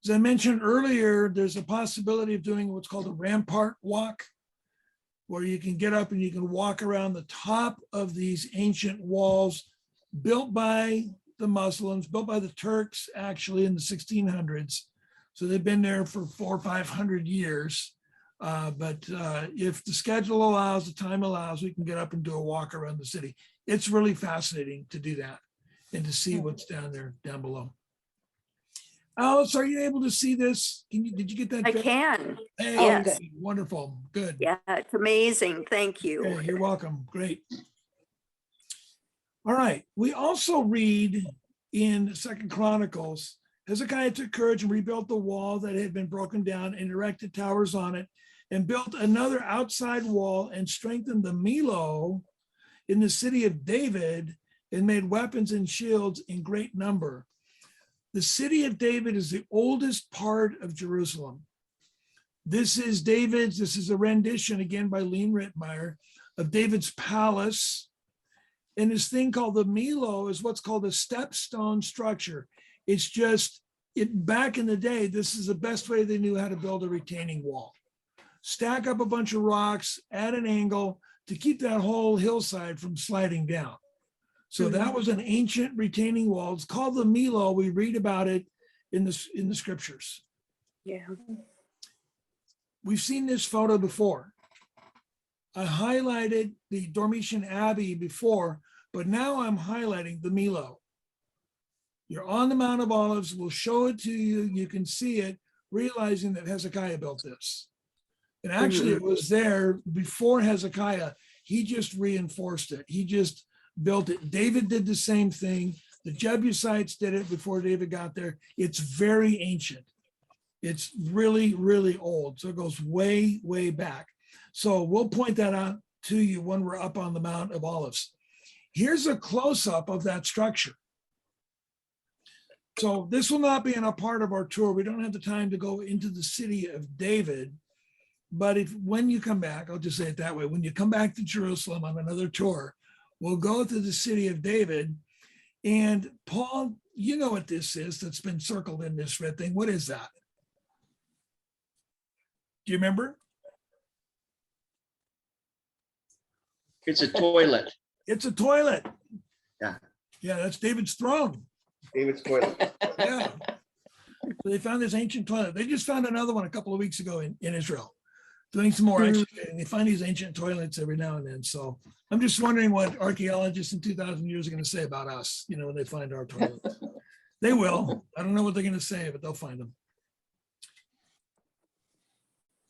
As I mentioned earlier, there's a possibility of doing what's called a rampart walk, where you can get up and you can walk around the top of these ancient walls built by the Muslims, built by the Turks actually in the 1600s. So they've been there for 400 or 500 years. But if the schedule allows, the time allows, we can get up and do a walk around the city. It's really fascinating to do that and to see what's down there, down below. Alice, are you able to see this? Did you get that? I can. Hey, Yes. wonderful, good. Yeah, it's amazing. Thank you. Okay, you're welcome, great. All right, we also read in 2 Chronicles, Hezekiah took courage and rebuilt the wall that had been broken down and erected towers on it, and built another outside wall and strengthened the Millo in the city of David, and made weapons and shields in great number. The city of David is the oldest part of Jerusalem. This is David's, this is a rendition again by Lean Rittmeyer of David's palace. And this thing called the Millo is what's called a stepstone structure. It's just, back in the day, this is the best way they knew how to build a retaining wall. Stack up a bunch of rocks at an angle to keep that whole hillside from sliding down. So that was an ancient retaining wall. It's called the Millo. We read about it in the scriptures. Yeah. We've seen this photo before. I highlighted the Dormition Abbey before, but now I'm highlighting the Millo. You're on the Mount of Olives. We'll show it to you. You can see it, realizing that Hezekiah built this. And actually it was there before Hezekiah. He just reinforced it. He just built it. David did the same thing. The Jebusites did it before David got there. It's very ancient. It's really, really old. So it goes way, way back. So we'll point that out to you when we're up on the Mount of Olives. Here's a close-up of that structure. So this will not be in a part of our tour. We don't have the time to go into the city of David. But when you come back, I'll just say it that way, when you come back to Jerusalem on another tour, we'll go to the city of David. And Paul, you know what this is that's been circled in this red thing. What is that? Do you remember? It's a toilet. It's a toilet. Yeah. Yeah, that's David's throne. David's toilet. Yeah. So they found this ancient toilet. They just found another one a couple of weeks ago in Israel, doing some more excavating. They find these ancient toilets every now and then. So I'm just wondering what archaeologists in 2,000 years are going to say about us, you know, when they find our toilets. They will. I don't know what they're going to say, but they'll find them.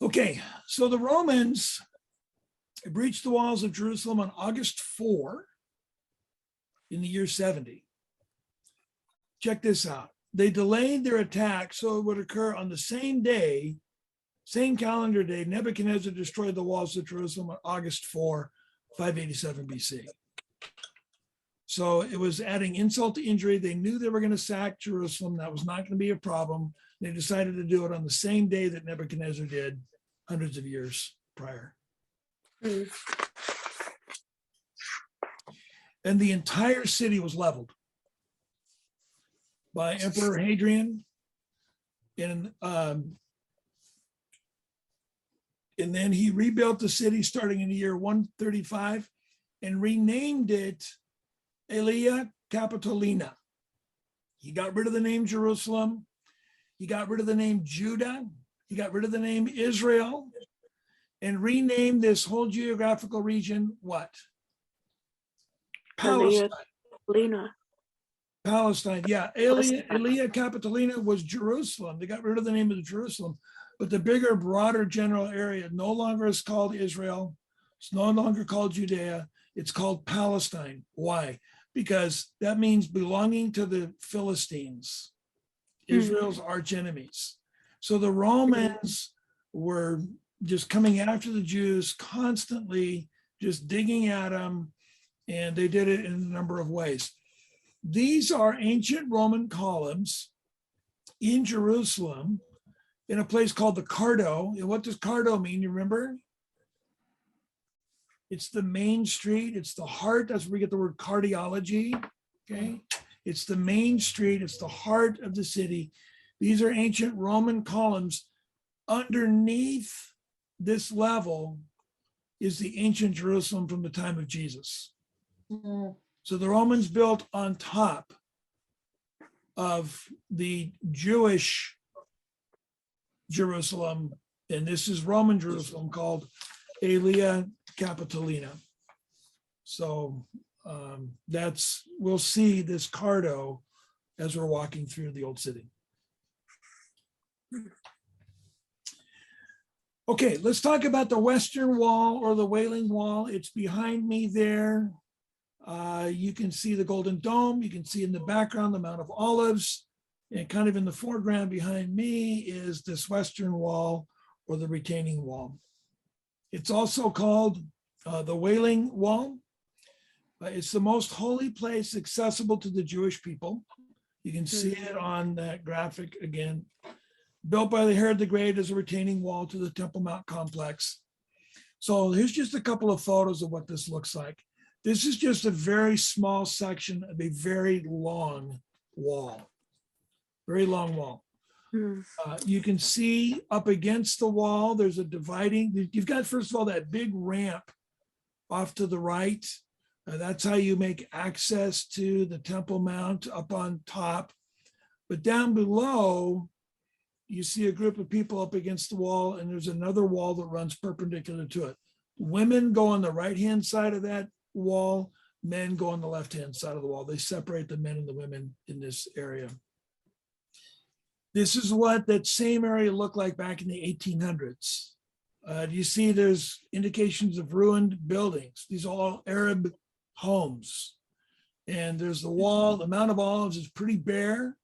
Okay, so the Romans breached the walls of Jerusalem on August 4 in the year 70. Check this out. They delayed their attack so it would occur on the same day, same calendar day. Nebuchadnezzar destroyed the walls of Jerusalem on August 4, 587 BC. So it was adding insult to injury. They knew they were going to sack Jerusalem. That was not going to be a problem. They decided to do it on the same day that Nebuchadnezzar did hundreds of years prior. And the entire city was leveled by Emperor Hadrian in And then he rebuilt the city starting in the year 135 and renamed it Aelia Capitolina. He got rid of the name Jerusalem. He got rid of the name Judah. He got rid of the name Israel and renamed this whole geographical region what? Palestine. Lena. Palestine, yeah. Aelia Capitolina was Jerusalem. They got rid of the name of Jerusalem, but the bigger, broader general area no longer is called Israel. It's no longer called Judea. It's called Palestine. Why? Because that means belonging to the Philistines, Israel's arch enemies. So the Romans were just coming after the Jews constantly, just digging at them, and they did it in a number of ways. These are ancient Roman columns in Jerusalem in a place called the Cardo. And what does Cardo mean? You remember? It's the main street. It's the heart. That's where we get the word cardiology. Okay. It's the main street. It's the heart of the city. These are ancient Roman columns. Underneath this level is the ancient Jerusalem from the time of Jesus. So the Romans built on top of the Jewish Jerusalem, and this is Roman Jerusalem called Aelia Capitolina. So we'll see this Cardo as we're walking through the old city. Okay, let's talk about the Western Wall or the Wailing Wall. It's behind me there. You can see the Golden Dome. You can see in the background the Mount of Olives. And kind of in the foreground behind me is this Western Wall or the retaining wall. It's also called the Wailing Wall. It's the most holy place accessible to the Jewish people. You can see it on that graphic again. Built by the Herod the Great as a retaining wall to the Temple Mount complex. So here's just a couple of photos of what this looks like. This is just a very small section of a very long wall, very long wall. You can see up against the wall, there's a dividing, you've got, first of all, that big ramp off to the right. That's how you make access to the Temple Mount up on top. But down below, you see a group of people up against the wall, and there's another wall that runs perpendicular to it. Women go on the right-hand side of that wall, men go on the left-hand side of the wall. They separate the men and the women in this area. This is what that same area looked like back in the 1800s. You see there's indications of ruined buildings. These are all Arab homes. And there's the wall. The Mount of Olives is pretty bare.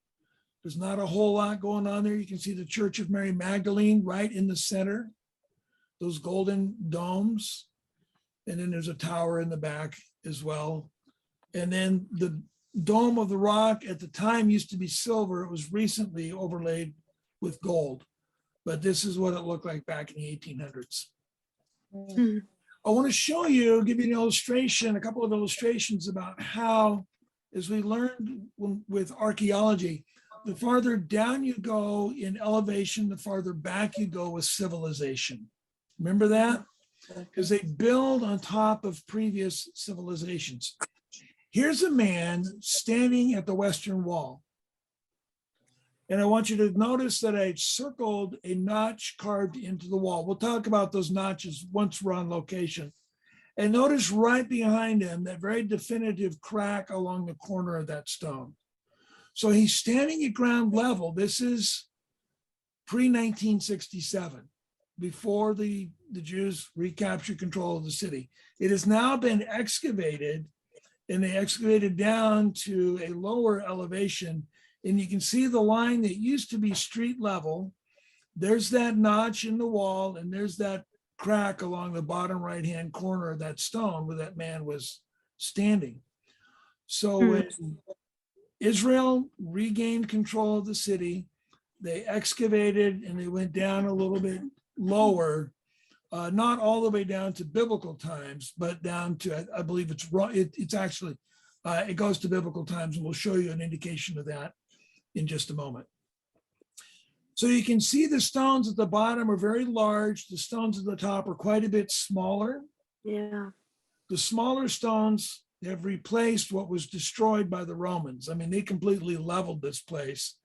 There's not a whole lot going on there. You can see the Church of Mary Magdalene right in the center, those golden domes. And then there's a tower in the back as well. And then the Dome of the Rock at the time used to be silver. It was recently overlaid with gold. But this is what it looked like back in the 1800s. I want to show you, give you an illustration, a couple of illustrations about how, as we learned with archaeology, the farther down you go in elevation, the farther back you go with civilization. Remember that? Because they build on top of previous civilizations. Here's a man standing at the Western Wall. And I want you to notice that I circled a notch carved into the wall. We'll talk about those notches once we're on location. And notice right behind him, that very definitive crack along the corner of that stone. So he's standing at ground level. This is pre-1967, before the Jews recaptured control of the city. It has now been excavated, and they excavated down to a lower elevation. And you can see the line that used to be street level. There's that notch in the wall, and there's that crack along the bottom right-hand corner of that stone where that man was standing. So when Israel regained control of the city, they excavated and they went down a little bit lower, not all the way down to biblical times, but down to, I believe it's actually, it goes to biblical times, and we'll show you an indication of that in just a moment. So you can see the stones at the bottom are very large. The stones at the top are quite a bit smaller. Yeah. The smaller stones have replaced what was destroyed by the Romans. I mean, they completely leveled this place.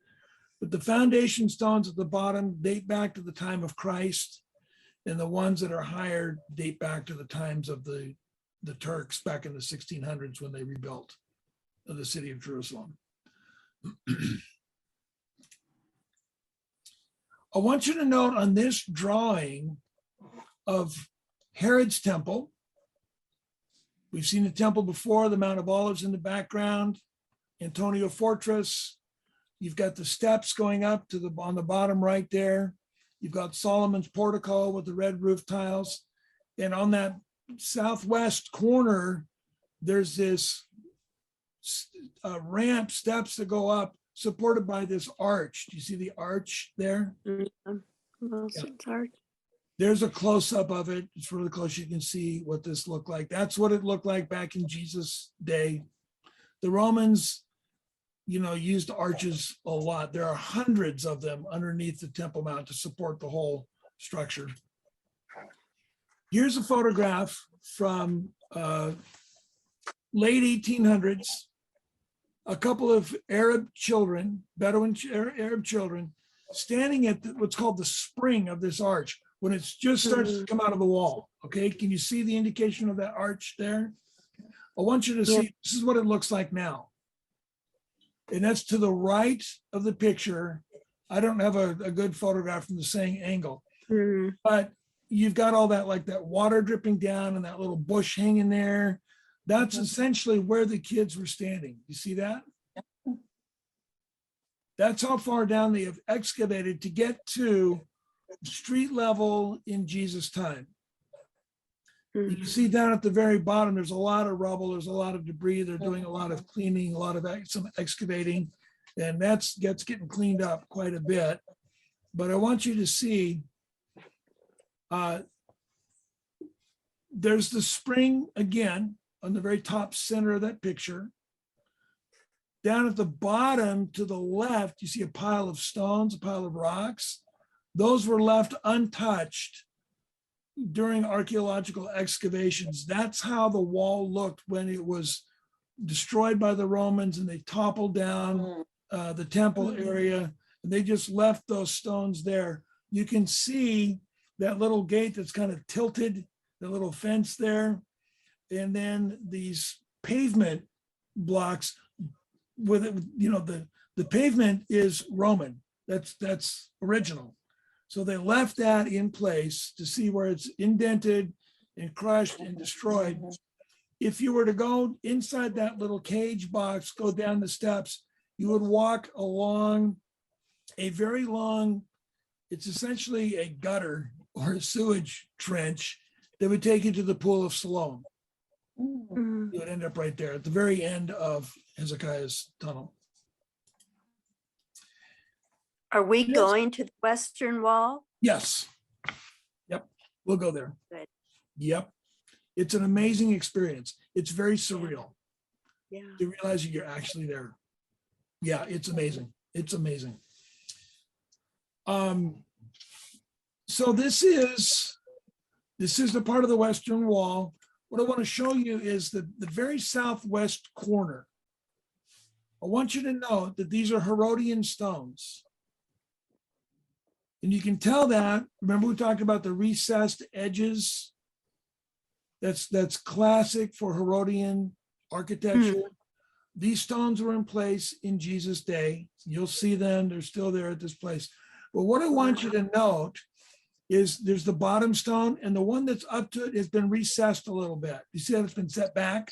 But the foundation stones at the bottom date back to the time of Christ, and the ones that are higher date back to the times of the Turks back in the 1600s when they rebuilt the city of Jerusalem. I want you to note on this drawing of Herod's temple. We've seen the temple before, the Mount of Olives in the background, Antonia Fortress. You've got the steps going up to on the bottom right there. You've got Solomon's portico with the red roof tiles. And on that southwest corner, there's this ramp, steps that go up, supported by this arch. Do you see the arch there? Well, Yeah. it's hard. There's a close-up of it. It's really close. You can see what this looked like. That's what it looked like back in Jesus' day. The Romans, used arches a lot. There are hundreds of them underneath the Temple Mount to support the whole structure. Here's a photograph from late 1800s. A couple of Arab children, Bedouin Arab children, standing at what's called the spring of this arch when it's just starts to come out of the wall. Okay, can you see the indication of that arch there? I want you to see, this is what it looks like now. And that's to the right of the picture. I don't have a good photograph from the same angle, but you've got all that, like that water dripping down and that little bush hanging there. That's essentially where the kids were standing. You see that? That's how far down they have excavated to get to street level in Jesus' time. You can see down at the very bottom, there's a lot of rubble, there's a lot of debris. They're doing a lot of cleaning, a lot of some excavating, and that's getting cleaned up quite a bit. But I want you to see, there's the spring again on the very top center of that picture. Down at the bottom to the left, you see a pile of stones, a pile of rocks. Those were left untouched during archaeological excavations. That's how the wall looked when it was destroyed by the Romans and they toppled down the temple area, and they just left those stones there. You can see that little gate that's kind of tilted, the little fence there, and then these pavement blocks with it, the pavement is Roman. That's original. So they left that in place to see where it's indented and crushed and destroyed. If you were to go inside that little cage box, go down the steps, you would walk along a very long, it's essentially a gutter or a sewage trench that would take you to the Pool of Siloam. You would end up right there at the very end of Hezekiah's tunnel. Are we going to the Western Wall? Yes. Yep. We'll go there. Good. Yep. It's an amazing experience. It's very surreal Yeah. to realize you're actually there. Yeah, it's amazing. It's amazing. So this is the part of the Western Wall. What I want to show you is the very southwest corner. I want you to note that these are Herodian stones. And you can tell that, remember we talked about the recessed edges? That's classic for Herodian architecture. These stones were in place in Jesus' day. You'll see them, they're still there at this place. But what I want you to note is there's the bottom stone, and the one that's up to it has been recessed a little bit. You see how it's been set back?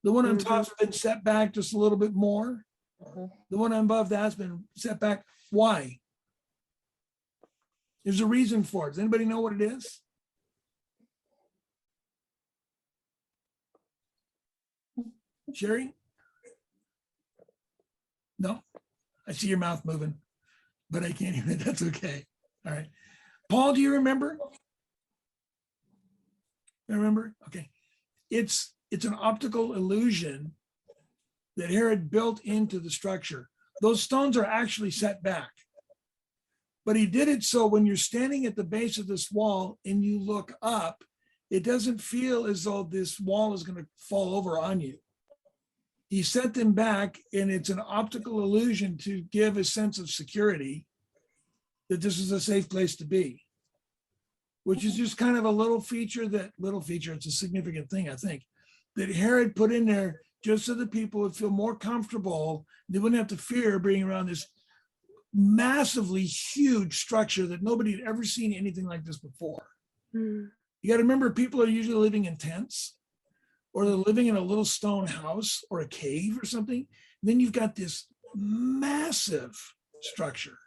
The one on top has been set back just a little bit more. The one above that has been set back. Why? There's a reason for it. Does anybody know what it is? Sherry? No? I see your mouth moving, but I can't hear it. That's okay. All right. Paul, do you remember? Remember? Okay. It's an optical illusion that Herod built into the structure. Those stones are actually set back. But he did it so when you're standing at the base of this wall and you look up, it doesn't feel as though this wall is going to fall over on you. He set them back, and it's an optical illusion to give a sense of security that this is a safe place to be, which is just kind of a little feature, it's a significant thing, I think, that Herod put in there just so that people would feel more comfortable. They wouldn't have to fear being around this massively huge structure that nobody had ever seen anything like this before. You got to remember, people are usually living in tents, or they're living in a little stone house or a cave or something. Then you've got this massive structure.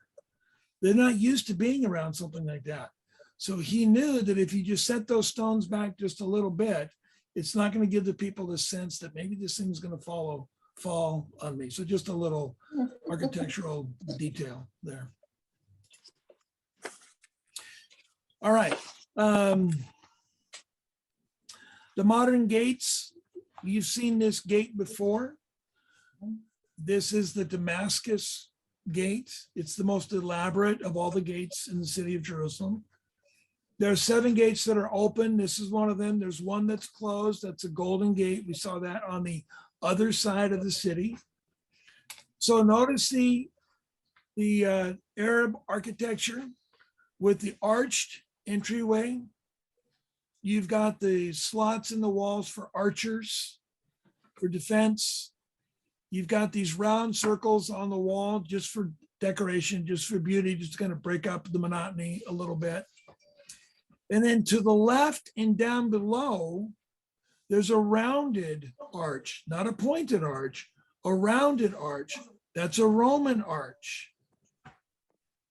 They're not used to being around something like that. So he knew that if you just set those stones back just a little bit, it's not going to give the people the sense that maybe this thing's going to fall on me. So just a little architectural detail there. All right. The modern gates, you've seen this gate before. This is the Damascus gate. It's the most elaborate of all the gates in the city of Jerusalem. There are 7 gates that are open. This is one of them. There's one that's closed. That's a golden gate. We saw that on the other side of the city. So notice the Arab architecture with the arched entryway. You've got the slots in the walls for archers, for defense. You've got these round circles on the wall just for decoration, just for beauty, just to kind of break up the monotony a little bit. And then to the left and down below, there's a rounded arch, not a pointed arch, a rounded arch. That's a Roman arch.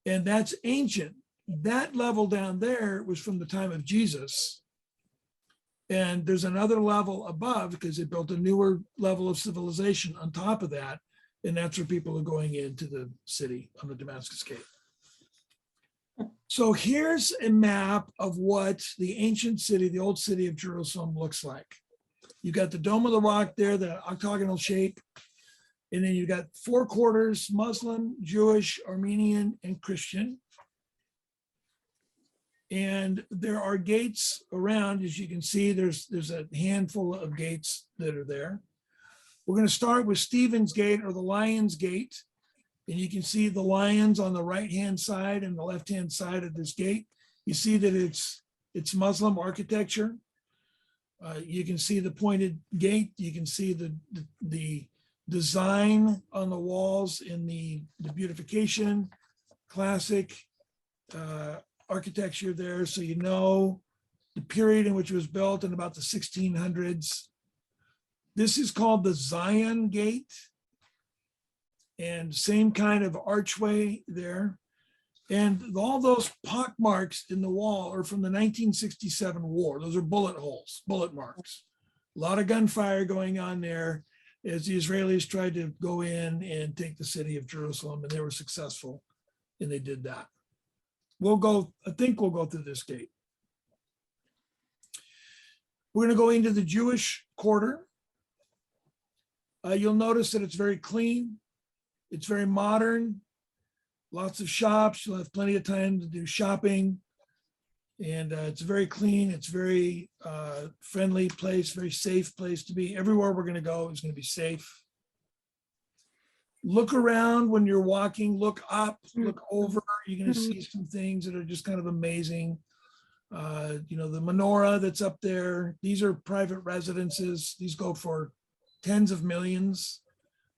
And that's ancient. That level down there was from the time of Jesus. And there's another level above because they built a newer level of civilization on top of that. And that's where people are going into the city on the Damascus Gate. So here's a map of what the ancient city, the old city of Jerusalem looks like. You've got the Dome of the Rock there, the octagonal shape. And then you've got 4 quarters, Muslim, Jewish, Armenian, and Christian. And there are gates around, as you can see, there's a handful of gates that are there. We're going to start with Stephen's Gate, or the Lion's Gate. And you can see the lions on the right-hand side and the left-hand side of this gate. You see that it's Muslim architecture. You can see the pointed gate. You can see the design on the walls in the beautification, classic architecture there. So you know the period in which it was built in about the 1600s. This is called the Zion Gate. And same kind of archway there. And all those pock marks in the wall are from the 1967 war. Those are bullet holes, bullet marks. A lot of gunfire going on there as the Israelis tried to go in and take the city of Jerusalem, and they were successful, and they did that. I think we'll go through this gate. We're going to go into the Jewish quarter. You'll notice that it's very clean. It's very modern, lots of shops. You'll have plenty of time to do shopping. And it's very clean. It's very friendly place, very safe place to be. Everywhere we're going to go is going to be safe. Look around when you're walking, look up, look over. You're going to see some things that are just kind of amazing. The menorah that's up there, these are private residences. These go for tens of millions.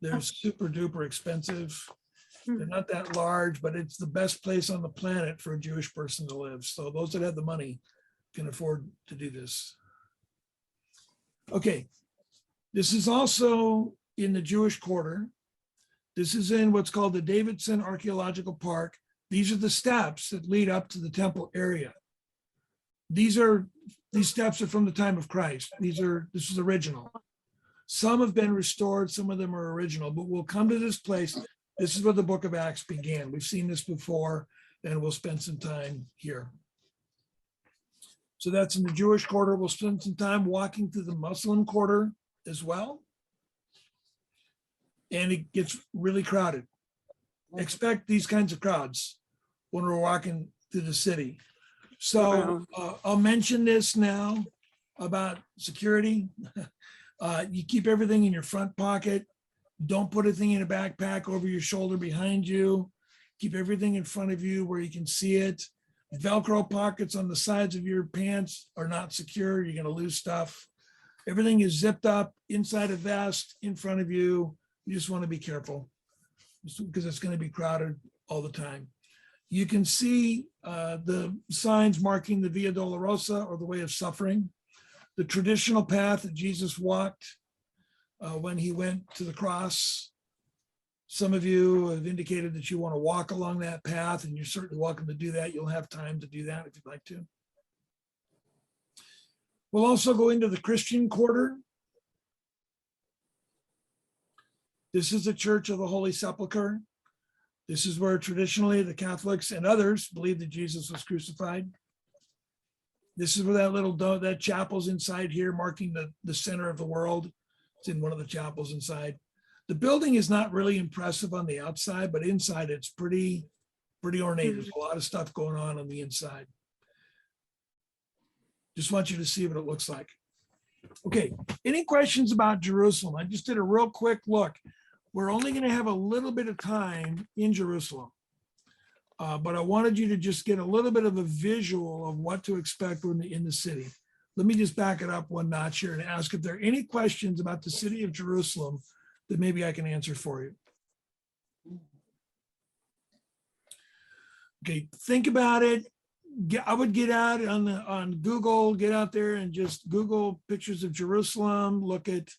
They're super duper expensive. They're not that large, but it's the best place on the planet for a Jewish person to live. So those that have the money can afford to do this. Okay, this is also in the Jewish quarter. This is in what's called the Davidson Archaeological Park. These are the steps that lead up to the temple area. These steps are from the time of Christ. This is original. Some have been restored, some of them are original, but we'll come to this place. This is where the book of Acts began. We've seen this before, and we'll spend some time here. So that's in the Jewish quarter. We'll spend some time walking through the Muslim quarter as well. And it gets really crowded. Expect these kinds of crowds when we're walking through the city. So I'll mention this now about security. You keep everything in your front pocket. Don't put anything in a backpack over your shoulder behind you. Keep everything in front of you where you can see it. Velcro pockets on the sides of your pants are not secure. You're going to lose stuff. Everything is zipped up inside a vest in front of you. You just want to be careful because it's going to be crowded all the time. You can see the signs marking the Via Dolorosa, or the way of suffering, the traditional path that Jesus walked when he went to the cross. Some of you have indicated that you want to walk along that path, and you're certainly welcome to do that. You'll have time to do that if you'd like to. We'll also go into the Christian quarter. This is the Church of the Holy Sepulchre. This is where traditionally the Catholics and others believe that Jesus was crucified. This is where that little that chapel's inside here, marking the center of the world. It's in one of the chapels inside. The building is not really impressive on the outside, but inside it's pretty ornate. There's a lot of stuff going on the inside. Just want you to see what it looks like. Okay, any questions about Jerusalem? I just did a real quick look. We're only going to have a little bit of time in Jerusalem, but I wanted you to just get a little bit of a visual of what to expect when in the city. Let me just back it up one notch here and ask if there are any questions about the city of Jerusalem that maybe I can answer for you. Okay, think about it. I would get out on Google, get out there and just Google pictures of Jerusalem, look at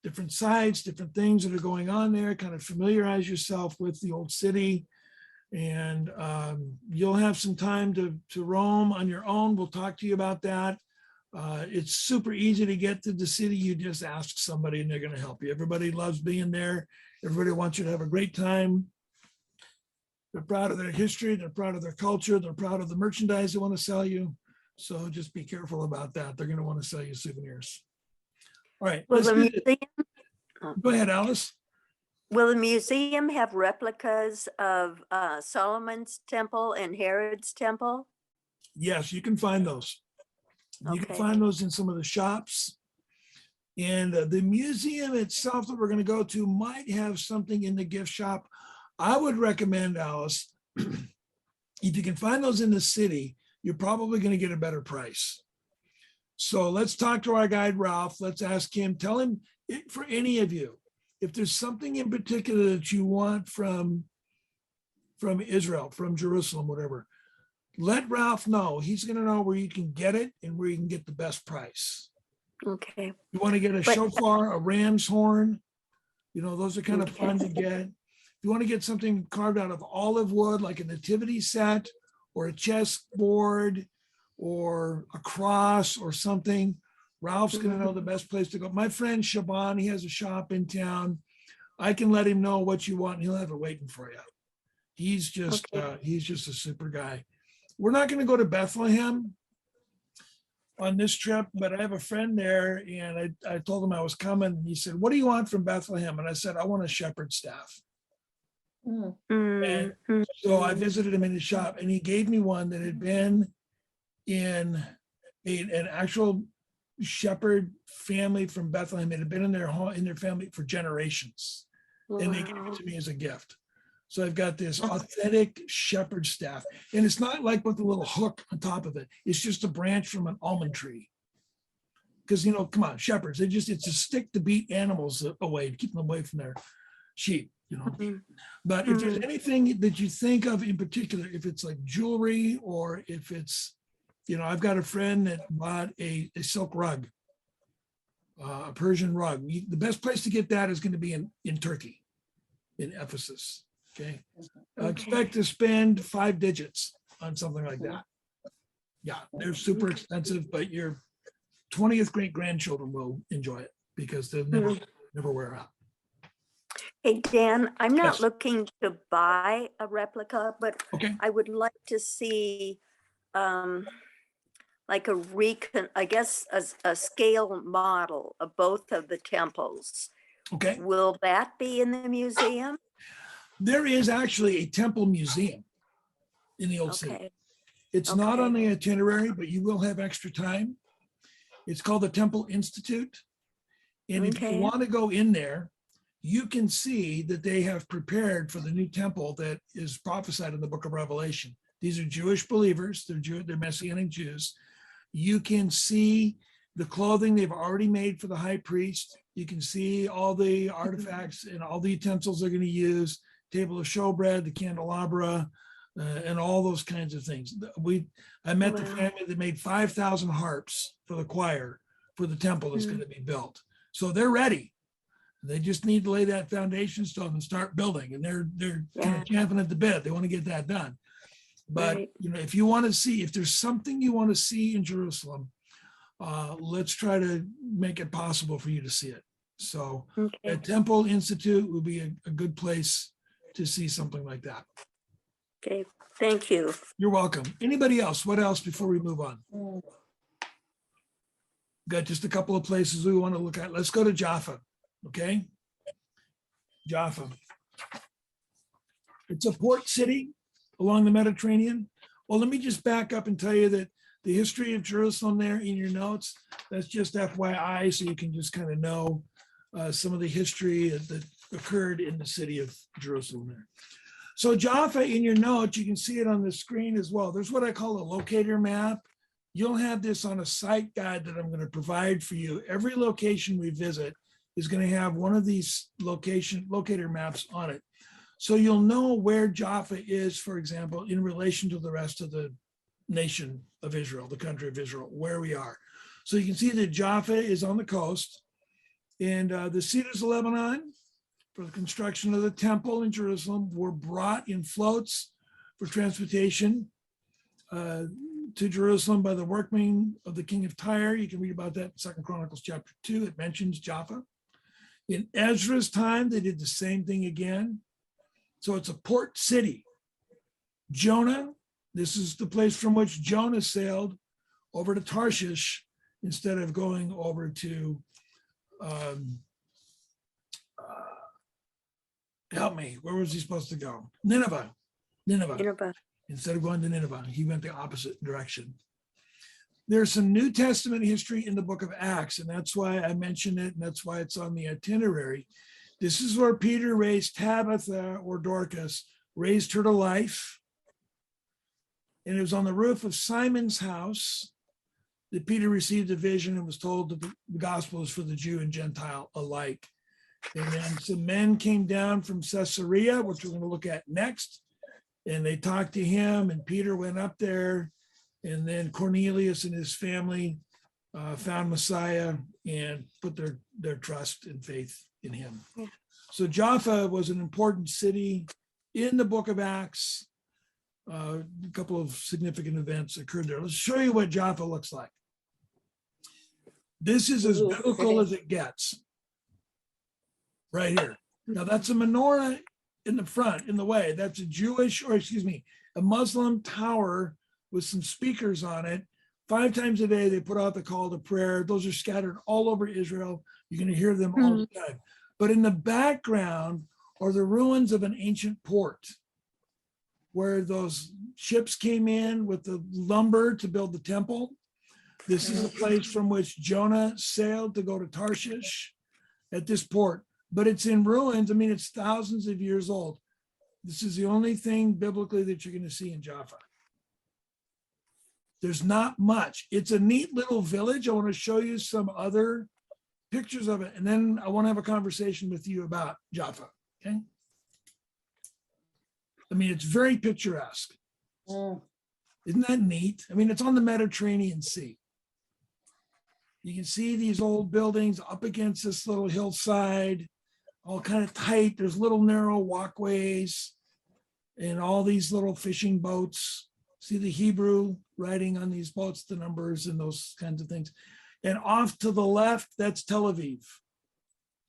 different sites, different things that are going on there, kind of familiarize yourself with the old city, and you'll have some time to roam on your own. We'll talk to you about that. It's super easy to get to the city. You just ask somebody and they're going to help you. Everybody loves being there. Everybody wants you to have a great time. They're proud of their history. They're proud of their culture. They're proud of the merchandise they want to sell you. So just be careful about that. They're going to want to sell you souvenirs. All right. Will the museum, Go ahead, Alice. will the museum have replicas of Solomon's temple and Herod's temple? Yes, you can find those. You can Okay. find those in some of the shops. And the museum itself that we're going to go to might have something in the gift shop. I would recommend, Alice, if you can find those in the city, you're probably going to get a better price. So let's talk to our guide, Ralph. Let's ask him, tell him for any of you, if there's something in particular that you want from Israel, from Jerusalem, whatever, let Ralph know. He's going to know where you can get it and where you can get the best price. Okay. You want to get a shofar, a ram's horn, those are kind of fun to get. If you want to get something carved out of olive wood, like a nativity set or a chessboard or a cross or something, Ralph's going to know the best place to go. My friend Shaban, he has a shop in town. I can let him know what you want and he'll have it waiting for you. He's just a super guy. We're not going to go to Bethlehem on this trip, but I have a friend there and I told him I was coming. And he said, "What do you want from Bethlehem?" And I said, "I want a shepherd's staff." And so I visited him in his shop and he gave me one that had been in an actual shepherd family from Bethlehem. It had been in their home, in their family for generations. And they gave it to me as a gift. So I've got this authentic shepherd staff, and it's not like with a little hook on top of it. It's just a branch from an almond tree. Because, come on, shepherds, it's a stick to beat animals away, to keep them away from their sheep, But if there's anything that you think of in particular, if it's like jewelry or if it's, I've got a friend that bought a silk rug, a Persian rug. The best place to get that is going to be in Turkey, in Ephesus. Okay. Expect to spend 5 digits on something like that. Yeah, they're super expensive, but your 20th great grandchildren will enjoy it because they'll never wear out. Hey, Dan, I'm not Yes. looking to buy a replica, but Okay. I would like to see like a scale model of both of the temples. Okay. Will that be in the museum? There is actually a temple museum. in the old city. Okay, It's not on Okay. the itinerary, but you will have extra time. It's called the Temple Institute. And if you Okay. want to go in there, you can see that they have prepared for the new temple that is prophesied in the book of Revelation. These are Jewish believers, they're Messianic Jews. You can see the clothing they've already made for the high priest. You can see all the artifacts and all the utensils they're going to use, table of showbread, the candelabra, and all those kinds of things. I met the Wow. family that made 5,000 harps for the choir for the temple that's going to be built. So they're ready. They just need to lay that foundation stone and start building. And they're kind Yeah. of champing at the bit. They want to get that done. But Right. if you want to see, if there's something you want to see in Jerusalem, let's try to make it possible for you to see it. So Okay. a Temple Institute would be a good place to see something like that. Okay. Thank you. You're welcome. Anybody else? What else before we move on? Got just a couple of places we want to look at. Let's go to Jaffa. Okay. Jaffa. It's a port city along the Mediterranean. Well, let me just back up and tell you that the history of Jerusalem there in your notes, that's just FYI, so you can just kind of know some of the history that occurred in the city of Jerusalem there. So Jaffa in your notes, you can see it on the screen as well. There's what I call a locator map. You'll have this on a site guide that I'm going to provide for you. Every location we visit is going to have one of these locator maps on it. So you'll know where Jaffa is, for example, in relation to the rest of the nation of Israel, the country of Israel, where we are. So you can see that Jaffa is on the coast, and the cedars of Lebanon for the construction of the temple in Jerusalem were brought in floats for transportation to Jerusalem by the workmen of the king of Tyre. You can read about that in 2 Chronicles chapter 2. It mentions Jaffa. In Ezra's time, they did the same thing again. So it's a port city. Jonah, this is the place from which Jonah sailed over to Tarshish instead of going over to, help me, where was he supposed to go? Nineveh. Nineveh. Instead of going to Nineveh, he went the opposite direction. There's some New Testament history in the book of Acts, and that's why I mentioned it, and that's why it's on the itinerary. This is where Peter raised Tabitha, or Dorcas, raised her to life. And it was on the roof of Simon's house that Peter received a vision and was told that the gospel is for the Jew and Gentile alike. And then some men came down from Caesarea, which we're going to look at next. And they talked to him, and Peter went up there. And then Cornelius and his family found Messiah and put their trust and faith in him. Yeah. So Jaffa was an important city in the book of Acts. A couple of significant events occurred there. Let's show you what Jaffa looks like. This is as biblical as it gets. Right here. Now that's a menorah in the front, in the way. That's a Muslim tower with some speakers on it. 5 times a day, they put out the call to prayer. Those are scattered all over Israel. You're going to hear them all the time. But in the background are the ruins of an ancient port where those ships came in with the lumber to build the temple. This is a place from which Jonah sailed to go to Tarshish at this port. But it's in ruins. I mean, it's thousands of years old. This is the only thing biblically that you're going to see in Jaffa. There's not much. It's a neat little village. I want to show you some other pictures of it. And then I want to have a conversation with you about Jaffa. Okay. I mean, it's very picturesque. Isn't that neat? I mean, it's on the Mediterranean Sea. You can see these old buildings up against this little hillside, all kind of tight. There's little narrow walkways and all these little fishing boats. See the Hebrew writing on these boats, the numbers and those kinds of things. And off to the left, that's Tel Aviv.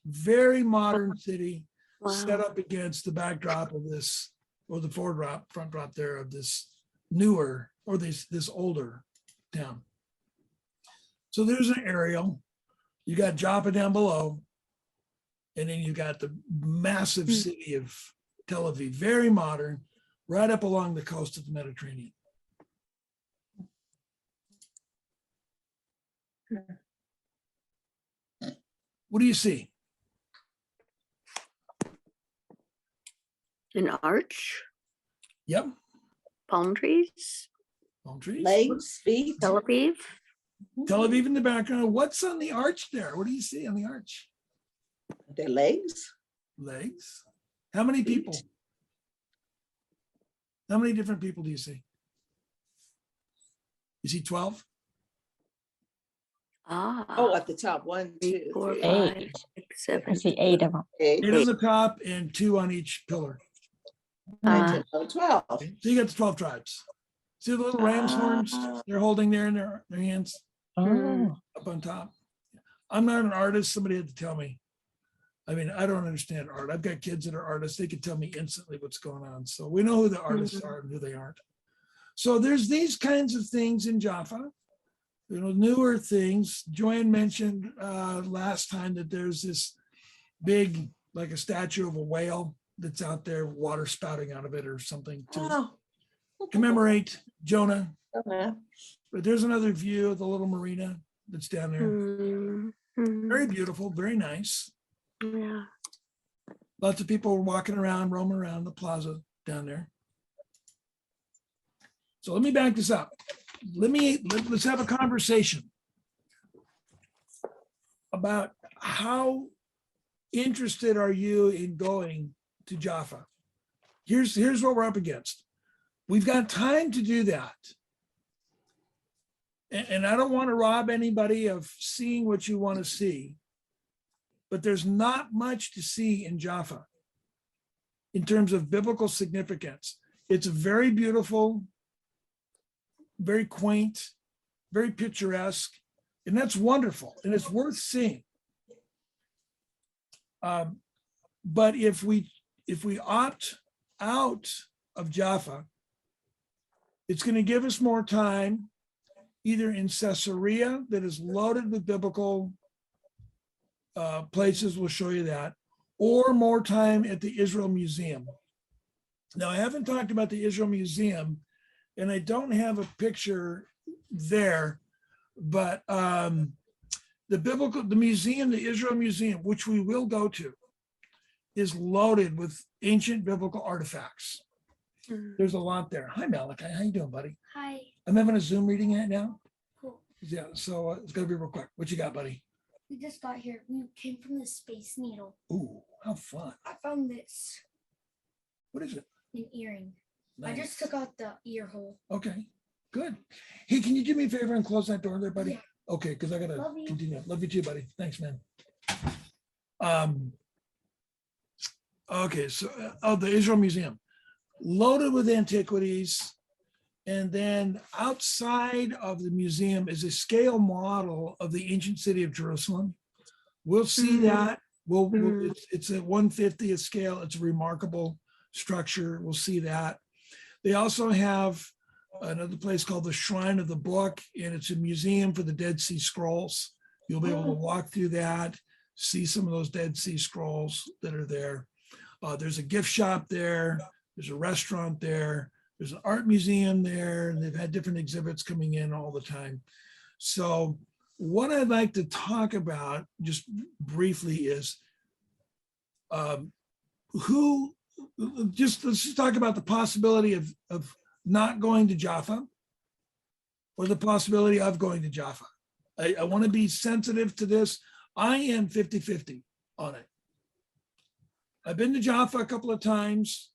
Very modern city, set up against the backdrop of this, or the front drop there of this newer, or this older town. So there's an aerial. You got Jaffa down below, and then you got the massive city of Tel Aviv, very modern, right up along the coast of the Mediterranean. What do you see? An arch, Yep, palm trees, palm trees. Legs, feet. Tel Aviv. Tel Aviv in the background. What's on the arch there? What do you see on the arch? Their legs. Legs. How many people? How many different people do you see? You see 12? Ah. Oh, at the top. 1, 2, 4, 3, 5, 6, I 7. see 8 of them. 8, 8 on the top and 2 on each pillar. 9, Ah. 10, 11, 12. So you got the 12 tribes. See the little ram's horns they're holding there in their hands Oh, up on top. I'm not an artist. Somebody had to tell me. I mean, I don't understand art. I've got kids that are artists. They could tell me instantly what's going on. So we know who the artists are and who they aren't. So there's these kinds of things in Jaffa, you know, newer things. Joanne mentioned last time that there's this big, like a statue of a whale that's out there, water spouting out of it or something to Oh. commemorate Jonah. Okay. But there's another view of the little marina that's down there. Very beautiful, very nice. Yeah. Lots of people walking around, roaming around the plaza down there. So let me back this up. Let's have a conversation about how interested are you in going to Jaffa? Here's what we're up against. We've got time to do that. And I don't want to rob anybody of seeing what you want to see, but there's not much to see in Jaffa in terms of biblical significance. It's a very beautiful, very quaint, very picturesque, and that's wonderful, and it's worth seeing. But if we opt out of Jaffa, it's going to give us more time either in Caesarea that is loaded with biblical places, we'll show you that, or more time at the Israel Museum. Now, I haven't talked about the Israel Museum, and I don't have a picture there, but the Israel Museum, which we will go to, is loaded with ancient biblical artifacts. There's a lot there. Hi, Malachi. How you doing, buddy? Hi. I'm having a Zoom reading right now. Cool. Yeah, so it's gonna be real quick. What you got, buddy? We just got here. We came from the Space Needle. Ooh, how fun. I found this, What is it? an earring. I Nice. just took out the ear hole. Okay, good. Hey, can you do me a favor and close that door there, buddy? Yeah. Okay, because I gotta Love you. continue. Love you too, buddy. Thanks, man. Okay, so the Israel Museum, loaded with antiquities. And then outside of the museum is a scale model of the ancient city of Jerusalem. We'll see that. It's at 1/50th scale. It's a remarkable structure. We'll see that. They also have another place called the Shrine of the Book, and it's a museum for the Dead Sea Scrolls. You'll be able to walk through that, see some of those Dead Sea Scrolls that are there. There's a gift shop there. There's a restaurant there. There's an art museum there, and they've had different exhibits coming in all the time. So what I'd like to talk about just briefly is let's just talk about the possibility of not going to Jaffa or the possibility of going to Jaffa. I want to be sensitive to this. I am 50-50 on it. I've been to Jaffa a couple of times.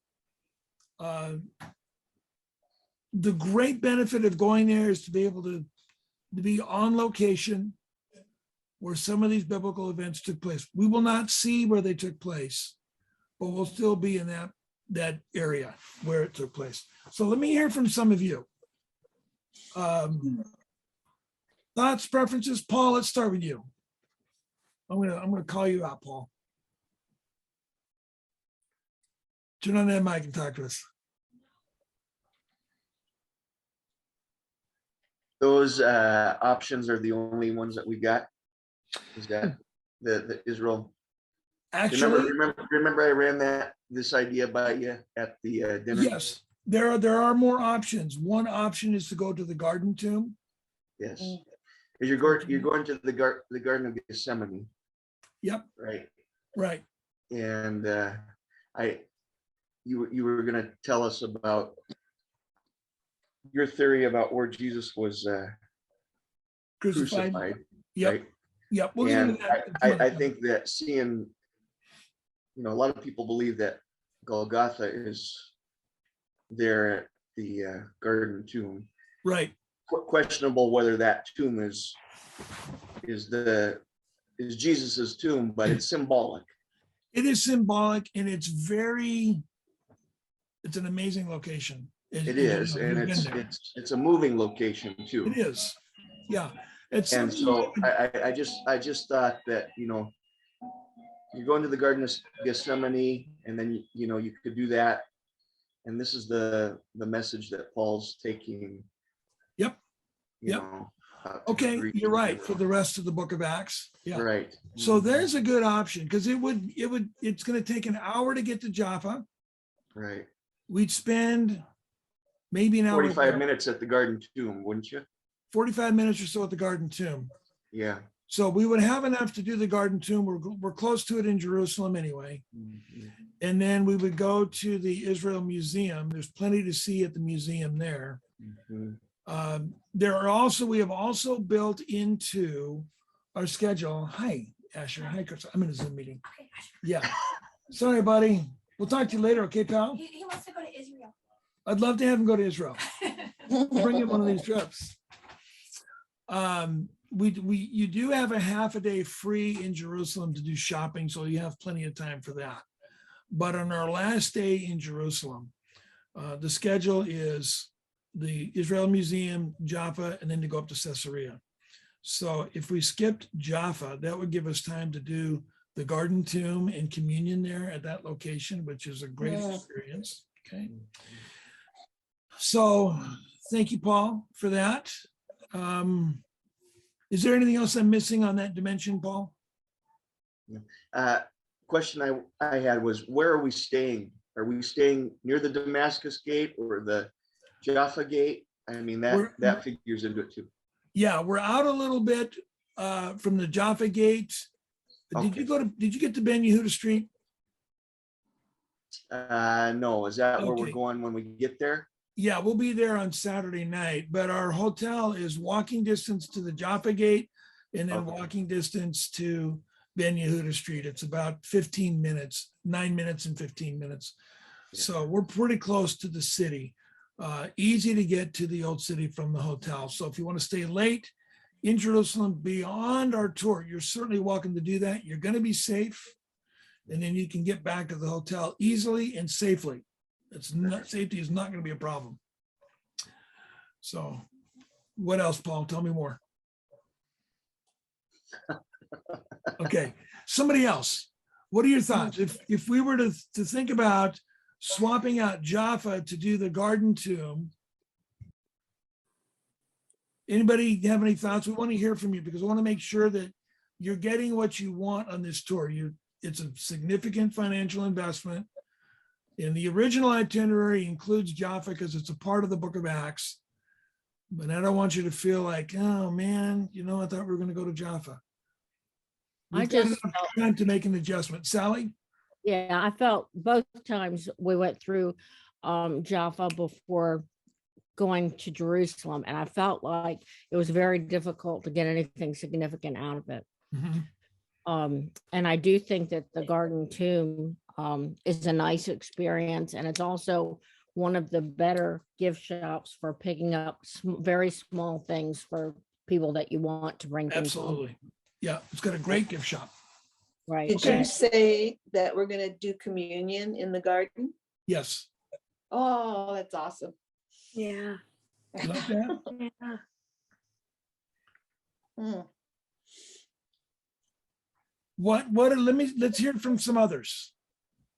The great benefit of going there is to be able to be on location where some of these biblical events took place. We will not see where they took place, but we'll still be in that area where it took place. So let me hear from some of you. Thoughts, preferences? Paul, let's start with you. I'm gonna call you out, Paul. Turn on that mic and talk to us. Those options are the only ones that we got. Is that the Israel? Actually, Remember I ran this idea by you at the dinner? yes, There are more options. One option is to go to the garden tomb. Yes. You're going to the Garden of Gethsemane, Yep, right? right. And you were going to tell us about your theory about where Jesus was crucified. Yep, right? yep. We'll get into And that some other I time. think that seeing, a lot of people believe that Golgotha is there at the garden tomb. Right. Questionable whether that tomb is Jesus's tomb, but it's symbolic. It is symbolic, and it's an amazing location. It is, and We've been there. it's a moving location too. It is. Yeah. It's And something so I just thought that, you're going to the Garden of Gethsemane, and then you could do that. And this is the message that Paul's taking. Yep. you Yep. know, okay, Greek you're right, people. for the rest of the book of Acts. Yeah. Right. So there's a good option, because it's going to take an hour to get to Jaffa. Right. We'd spend maybe an hour. 45 minutes at the garden tomb, wouldn't you? 45 minutes or so at the garden tomb. Yeah. So we would have enough to do the garden tomb. We're close to it in Jerusalem anyway. Mhm. And then we would go to the Israel Museum. There's plenty to see at the museum there. Mhm. We have also built into our schedule. Hi, Asher. Hi, Chris. I'm in a Zoom meeting. Okay, Yeah. Sorry, buddy. We'll talk to you later. Okay, pal? he wants to go to Israel. I'd love to have him go to Israel. Bring him one of these trips. You do have a half a day free in Jerusalem to do shopping, so you have plenty of time for that. But on our last day in Jerusalem, the schedule is the Israel Museum, Jaffa, and then to go up to Caesarea. So if we skipped Jaffa, that would give us time to do the garden tomb and communion there at that location, which is a great experience. Okay. So thank you, Paul, for that. Is there anything else I'm missing on that dimension, Paul? Question I had was, where are we staying? Are we staying near the Damascus gate or the Jaffa gate? I mean, that figures into it too. Yeah, we're out a little bit from the Jaffa gate. Did you get to Ben Yehuda Street? No, is that where we're Okay. going when we get there? Yeah, we'll be there on Saturday night, but our hotel is walking distance to the Jaffa gate and then Okay. walking distance to Ben Yehuda Street. It's about 15 minutes, 9 minutes and 15 minutes. Yeah. So we're pretty close to the city. Easy to get to the old city from the hotel. So if you want to stay late in Jerusalem beyond our tour, you're certainly welcome to do that. You're going to be safe. And then you can get back to the hotel easily and safely. Safety is not going to be a problem. So what else, Paul? Tell me more. Okay, somebody else. What are your thoughts? If we were to think about swapping out Jaffa to do the garden tomb, anybody have any thoughts? We want to hear from you, because we want to make sure that you're getting what you want on this tour. It's a significant financial investment. And the original itinerary includes Jaffa because it's a part of the book of Acts. But I don't want you to feel like, oh man, I thought we were going to go to Jaffa. We've got enough time to make an adjustment. Sally? Yeah, I felt both times we went through Jaffa before going to Jerusalem, and I felt like it was very difficult to get anything significant out of it. Mhm. And I do think that the garden tomb is a nice experience, and it's also one of the better gift shops for picking up very small things for people that you want to bring things home. Absolutely. Yeah, it's got a great gift shop. Right. Did Okay. you say that we're gonna do communion in the garden? Yes. Oh, that's awesome. Yeah. You like that? Yeah. Mm. Let's hear it from some others.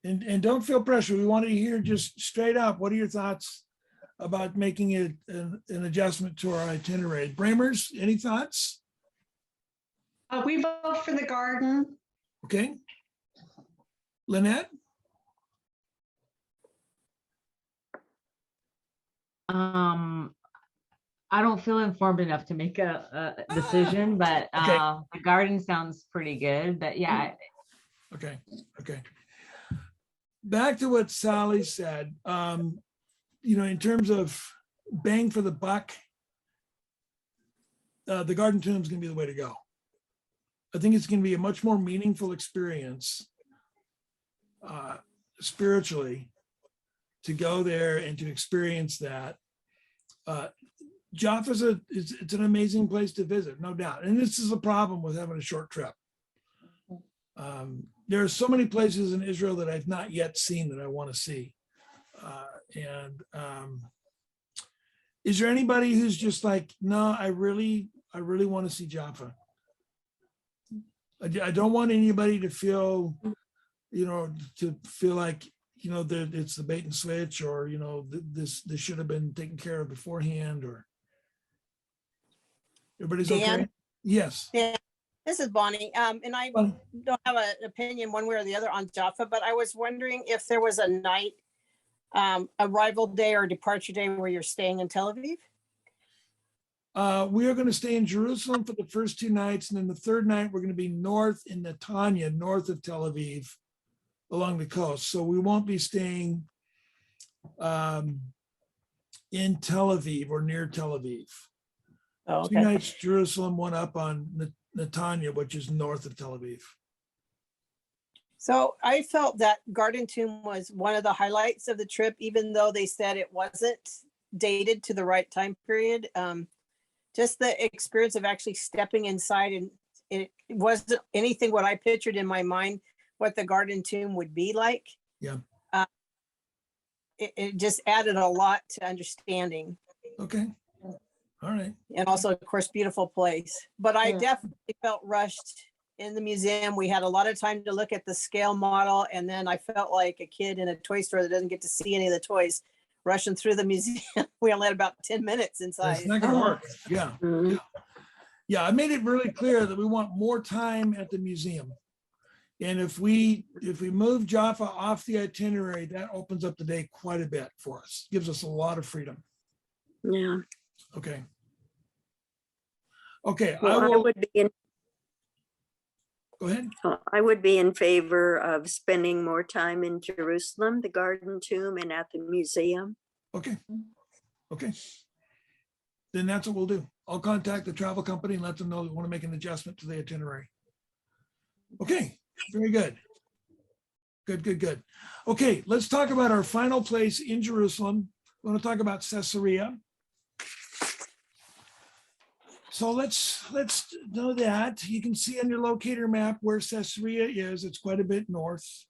And don't feel pressure. We want to hear just straight up. What are your thoughts about making it an adjustment to our itinerary? Bramers, any thoughts? We vote for the garden. Okay. Lynette? I don't feel informed enough to make a decision, but Okay. the garden sounds pretty good. But yeah, Okay, okay. Back to what Sally said, in terms of bang for the buck, the garden tomb is going to be the way to go. I think it's going to be a much more meaningful experience spiritually to go there and to experience that. Jaffa it's an amazing place to visit, no doubt. And this is a problem with having a short trip. There are so many places in Israel that I've not yet seen that I want to see. Is there anybody who's just like, no, I really want to see Jaffa? I don't want anybody to feel, like, that it's the bait and switch, or, this should have been taken care of beforehand, or everybody's okay? Dan? Yes. Yeah, this is Bonnie. And I Bonnie. don't have an opinion one way or the other on Jaffa, but I was wondering if there was a night, arrival day or departure day where you're staying in Tel Aviv? We are going to stay in Jerusalem for the first 2 nights, and then the third night we're going to be north in Netanya, north of Tel Aviv, along the coast. So we won't be staying in Tel Aviv or near Tel Aviv. Oh, 2 okay. nights Jerusalem, 1 up on Netanya, which is north of Tel Aviv. So I felt that Garden Tomb was one of the highlights of the trip, even though they said it wasn't dated to the right time period. Just the experience of actually stepping inside, and it wasn't anything what I pictured in my mind, what the Garden Tomb would be like. Yeah. It just added a lot to understanding. Okay. All right. And also, of course, beautiful place. But I definitely felt rushed in the museum. We had a lot of time to look at the scale model, and then I felt like a kid in a toy store that doesn't get to see any of the toys, rushing through the museum. We only had about 10 minutes inside. It's not going to work. Yeah. Yeah. I made it really clear that we want more time at the museum. And if we move Jaffa off the itinerary, that opens up the day quite a bit for us. Gives us a lot of freedom. Yeah. Okay. Okay. Well, I will go ahead. I would be in favor of spending more time in Jerusalem, the Garden Tomb, and at the museum. Okay. Okay. Then that's what we'll do. I'll contact the travel company and let them know we want to make an adjustment to the itinerary. Okay. Very good. Good. Okay. Let's talk about our final place in Jerusalem. We want to talk about Caesarea. So let's know that. You can see on your locator map where Caesarea is. It's quite a bit north.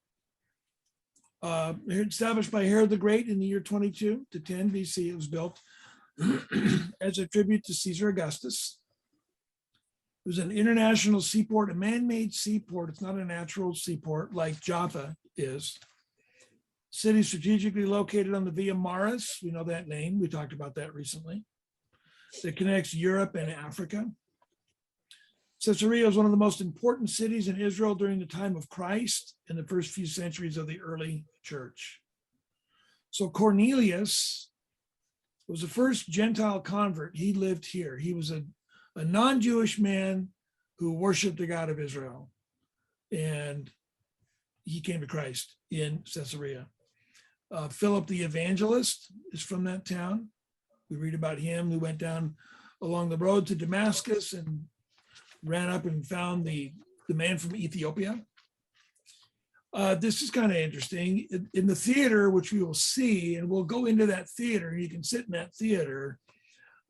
Established by Herod the Great in the year 22 to 10 BC. It was built as a tribute to Caesar Augustus. It was an international seaport, a man-made seaport. It's not a natural seaport like Jaffa is. City strategically located on the Via Maris. We know that name. We talked about that recently. That connects Europe and Africa. Caesarea is one of the most important cities in Israel during the time of Christ in the first few centuries of the early church. So Cornelius was the first Gentile convert. He lived here. He was a non-Jewish man who worshiped the God of Israel. And he came to Christ in Caesarea. Philip the evangelist is from that town. We read about him, who went down along the road to Damascus and ran up and found the man from Ethiopia. This is kind of interesting. In the theater, which we will see, and we'll go into that theater, and you can sit in that theater.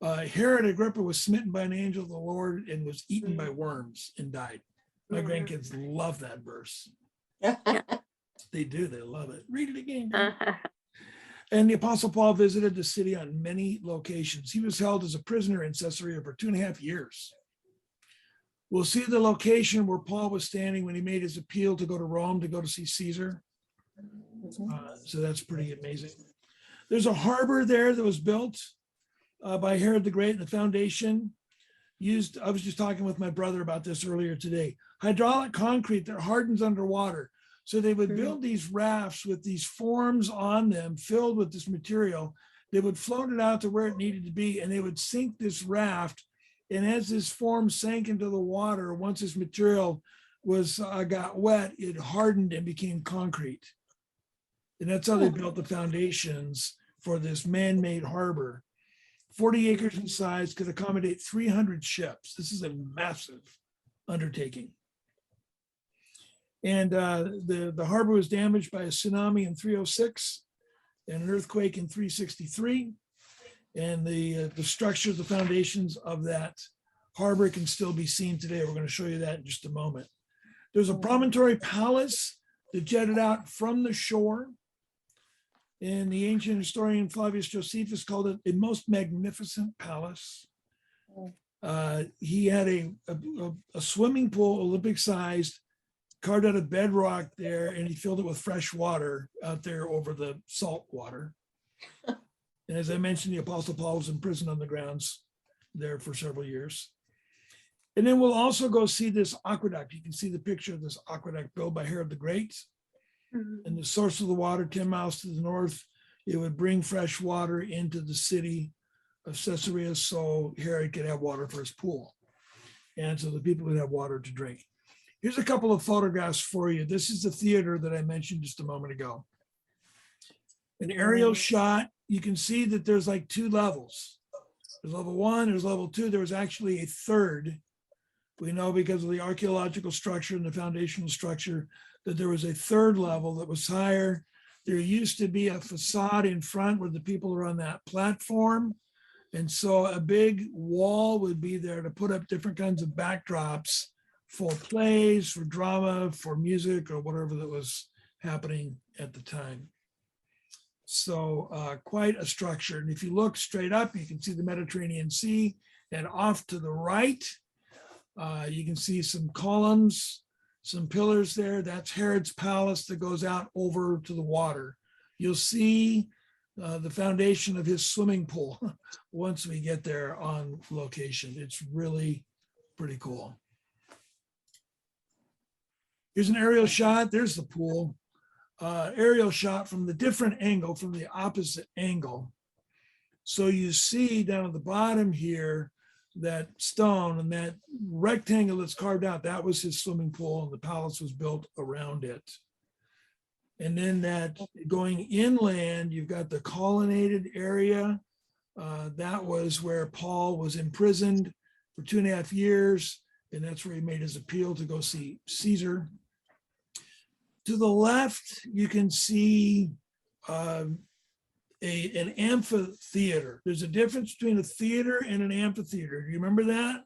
Herod Agrippa was smitten by an angel of the Lord and was eaten by worms and died. My grandkids love that verse. They do. They love it. Read it again. And the Apostle Paul visited the city on many locations. He was held as a prisoner in Caesarea for 2.5 years. We'll see the location where Paul was standing when he made his appeal to go to Rome, to go to see Caesar. So that's pretty amazing. There's a harbor there that was built by Herod the Great, and the foundation used, I was just talking with my brother about this earlier today, hydraulic concrete that hardens underwater. So they would build these rafts with these forms on them filled with this material, They would float it out to where it needed to be, and they would sink this raft. And as this form sank into the water, once this material was got wet, it hardened and became concrete. And that's how they built the foundations for this man-made harbor. 40 acres in size, could accommodate 300 ships. This is a massive undertaking. And the harbor was damaged by a tsunami in 306 and an earthquake in 363. And the structure, the foundations of that harbor can still be seen today. We're going to show you that in just a moment. There's a promontory palace that jetted out from the shore. And the ancient historian Flavius Josephus called it a most magnificent palace. He had a swimming pool, Olympic sized, carved out of bedrock there, and he filled it with fresh water out there over the salt water. And as I mentioned, the Apostle Paul was in prison on the grounds there for several years. And then we'll also go see this aqueduct. You can see the picture of this aqueduct built by Herod the Great. And the source of the water, 10 miles to the north, it would bring fresh water into the city of Caesarea so Herod could have water for his pool. And so the people would have water to drink. Here's a couple of photographs for you. This is the theater that I mentioned just a moment ago. An aerial shot, you can see that there's like 2 levels. There's level 1, there's level 2. There was actually a third. We know because of the archaeological structure and the foundational structure that there was a third level that was higher. There used to be a facade in front where the people are on that platform. And so a big wall would be there to put up different kinds of backdrops for plays, for drama, for music, or whatever that was happening at the time. So quite a structure. And if you look straight up, you can see the Mediterranean Sea, and off to the right, you can see some columns, some pillars there. That's Herod's palace that goes out over to the water. You'll see the foundation of his swimming pool once we get there on location. It's really pretty cool. Here's an aerial shot. There's the pool. Aerial shot from the different angle, from the opposite angle. So you see down at the bottom here, that stone and that rectangle that's carved out, that was his swimming pool, and the palace was built around it. And then that going inland, you've got the colonnaded area. That was where Paul was imprisoned for 2.5 years. And that's where he made his appeal to go see Caesar. To the left, you can see an amphitheater. There's a difference between a theater and an amphitheater. Do you remember that?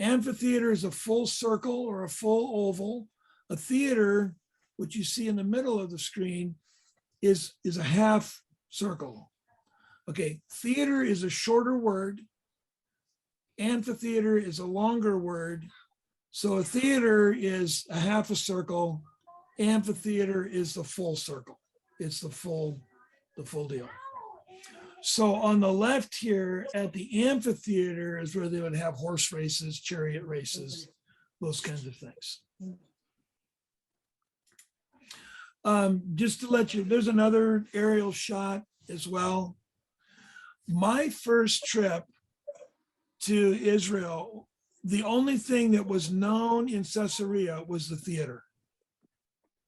Amphitheater is a full circle or a full oval. A theater, which you see in the middle of the screen, is a half circle. Okay, theater is a shorter word. Amphitheater is a longer word. So a theater is a half a circle. Amphitheater is the full circle. It's the full deal. So on the left here at the amphitheater is where they would have horse races, chariot races, those kinds of things. Just to let you, there's another aerial shot as well. My first trip to Israel, the only thing that was known in Caesarea was the theater.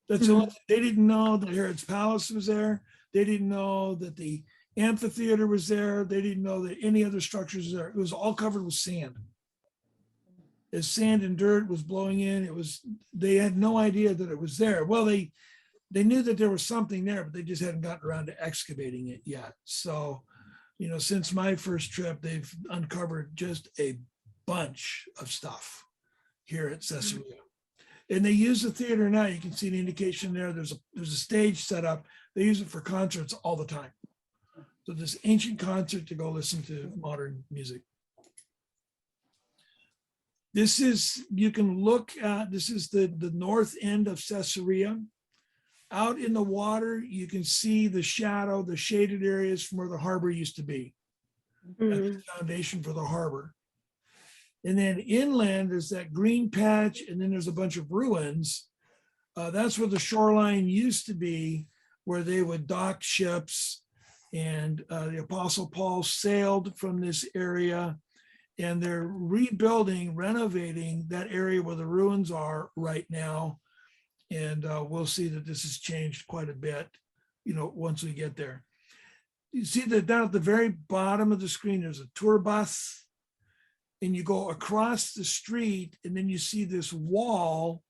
That's the only thing. They didn't know that Herod's palace was there. They didn't know that the amphitheater was there. They didn't know that any other structures were there. It was all covered with sand. As sand and dirt was blowing in, they had no idea that it was there. Well, they knew that there was something there, but they just hadn't gotten around to excavating it yet. So, since my first trip, they've uncovered just a bunch of stuff here at Caesarea. And they use the theater now. You can see the indication there. There's a stage set up. They use it for concerts all the time. So this ancient concert to go listen to modern music. This is, you can look at, this is the north end of Caesarea. Out in the water, you can see the shadow, the shaded areas from where the harbor used to be. That's the foundation for the harbor. And then inland, there's that green patch, and then there's a bunch of ruins. That's where the shoreline used to be, where they would dock ships And the Apostle Paul sailed from this area, and they're rebuilding, renovating that area where the ruins are right now. And we'll see that this has changed quite a bit, once we get there. You see that down at the very bottom of the screen, there's a tour bus, and you go across the street, and then you see this wall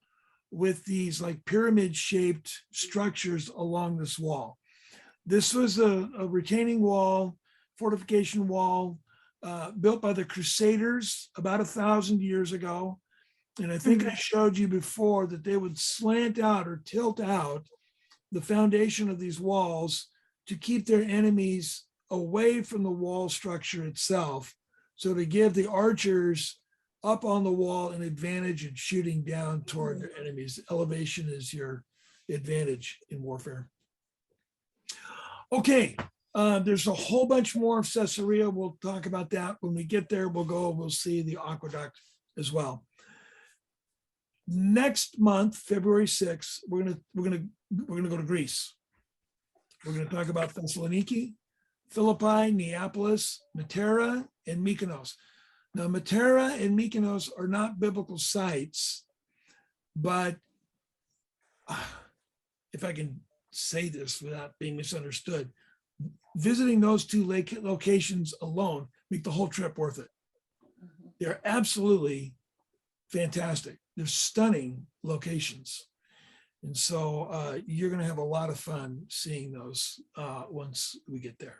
with these like pyramid shaped structures along this wall. This was a retaining wall, fortification wall, built by the Crusaders about 1,000 years ago. And I think I showed you before that they would slant out or tilt out the foundation of these walls to keep their enemies away from the wall structure itself. So to give the archers up on the wall an advantage in shooting down toward their enemies. Elevation is your advantage in warfare. Okay, there's a whole bunch more of Caesarea. We'll talk about that when we get there. We'll see the aqueduct as well. Next month, February 6th, we're gonna go to Greece. We're gonna talk about Thessaloniki, Philippi, Neapolis, Matera, and Mykonos. Now, Matera and Mykonos are not biblical sites, but if I can say this without being misunderstood, visiting those two locations alone make the whole trip worth it. They're absolutely fantastic. They're stunning locations. And so you're going to have a lot of fun seeing those once we get there.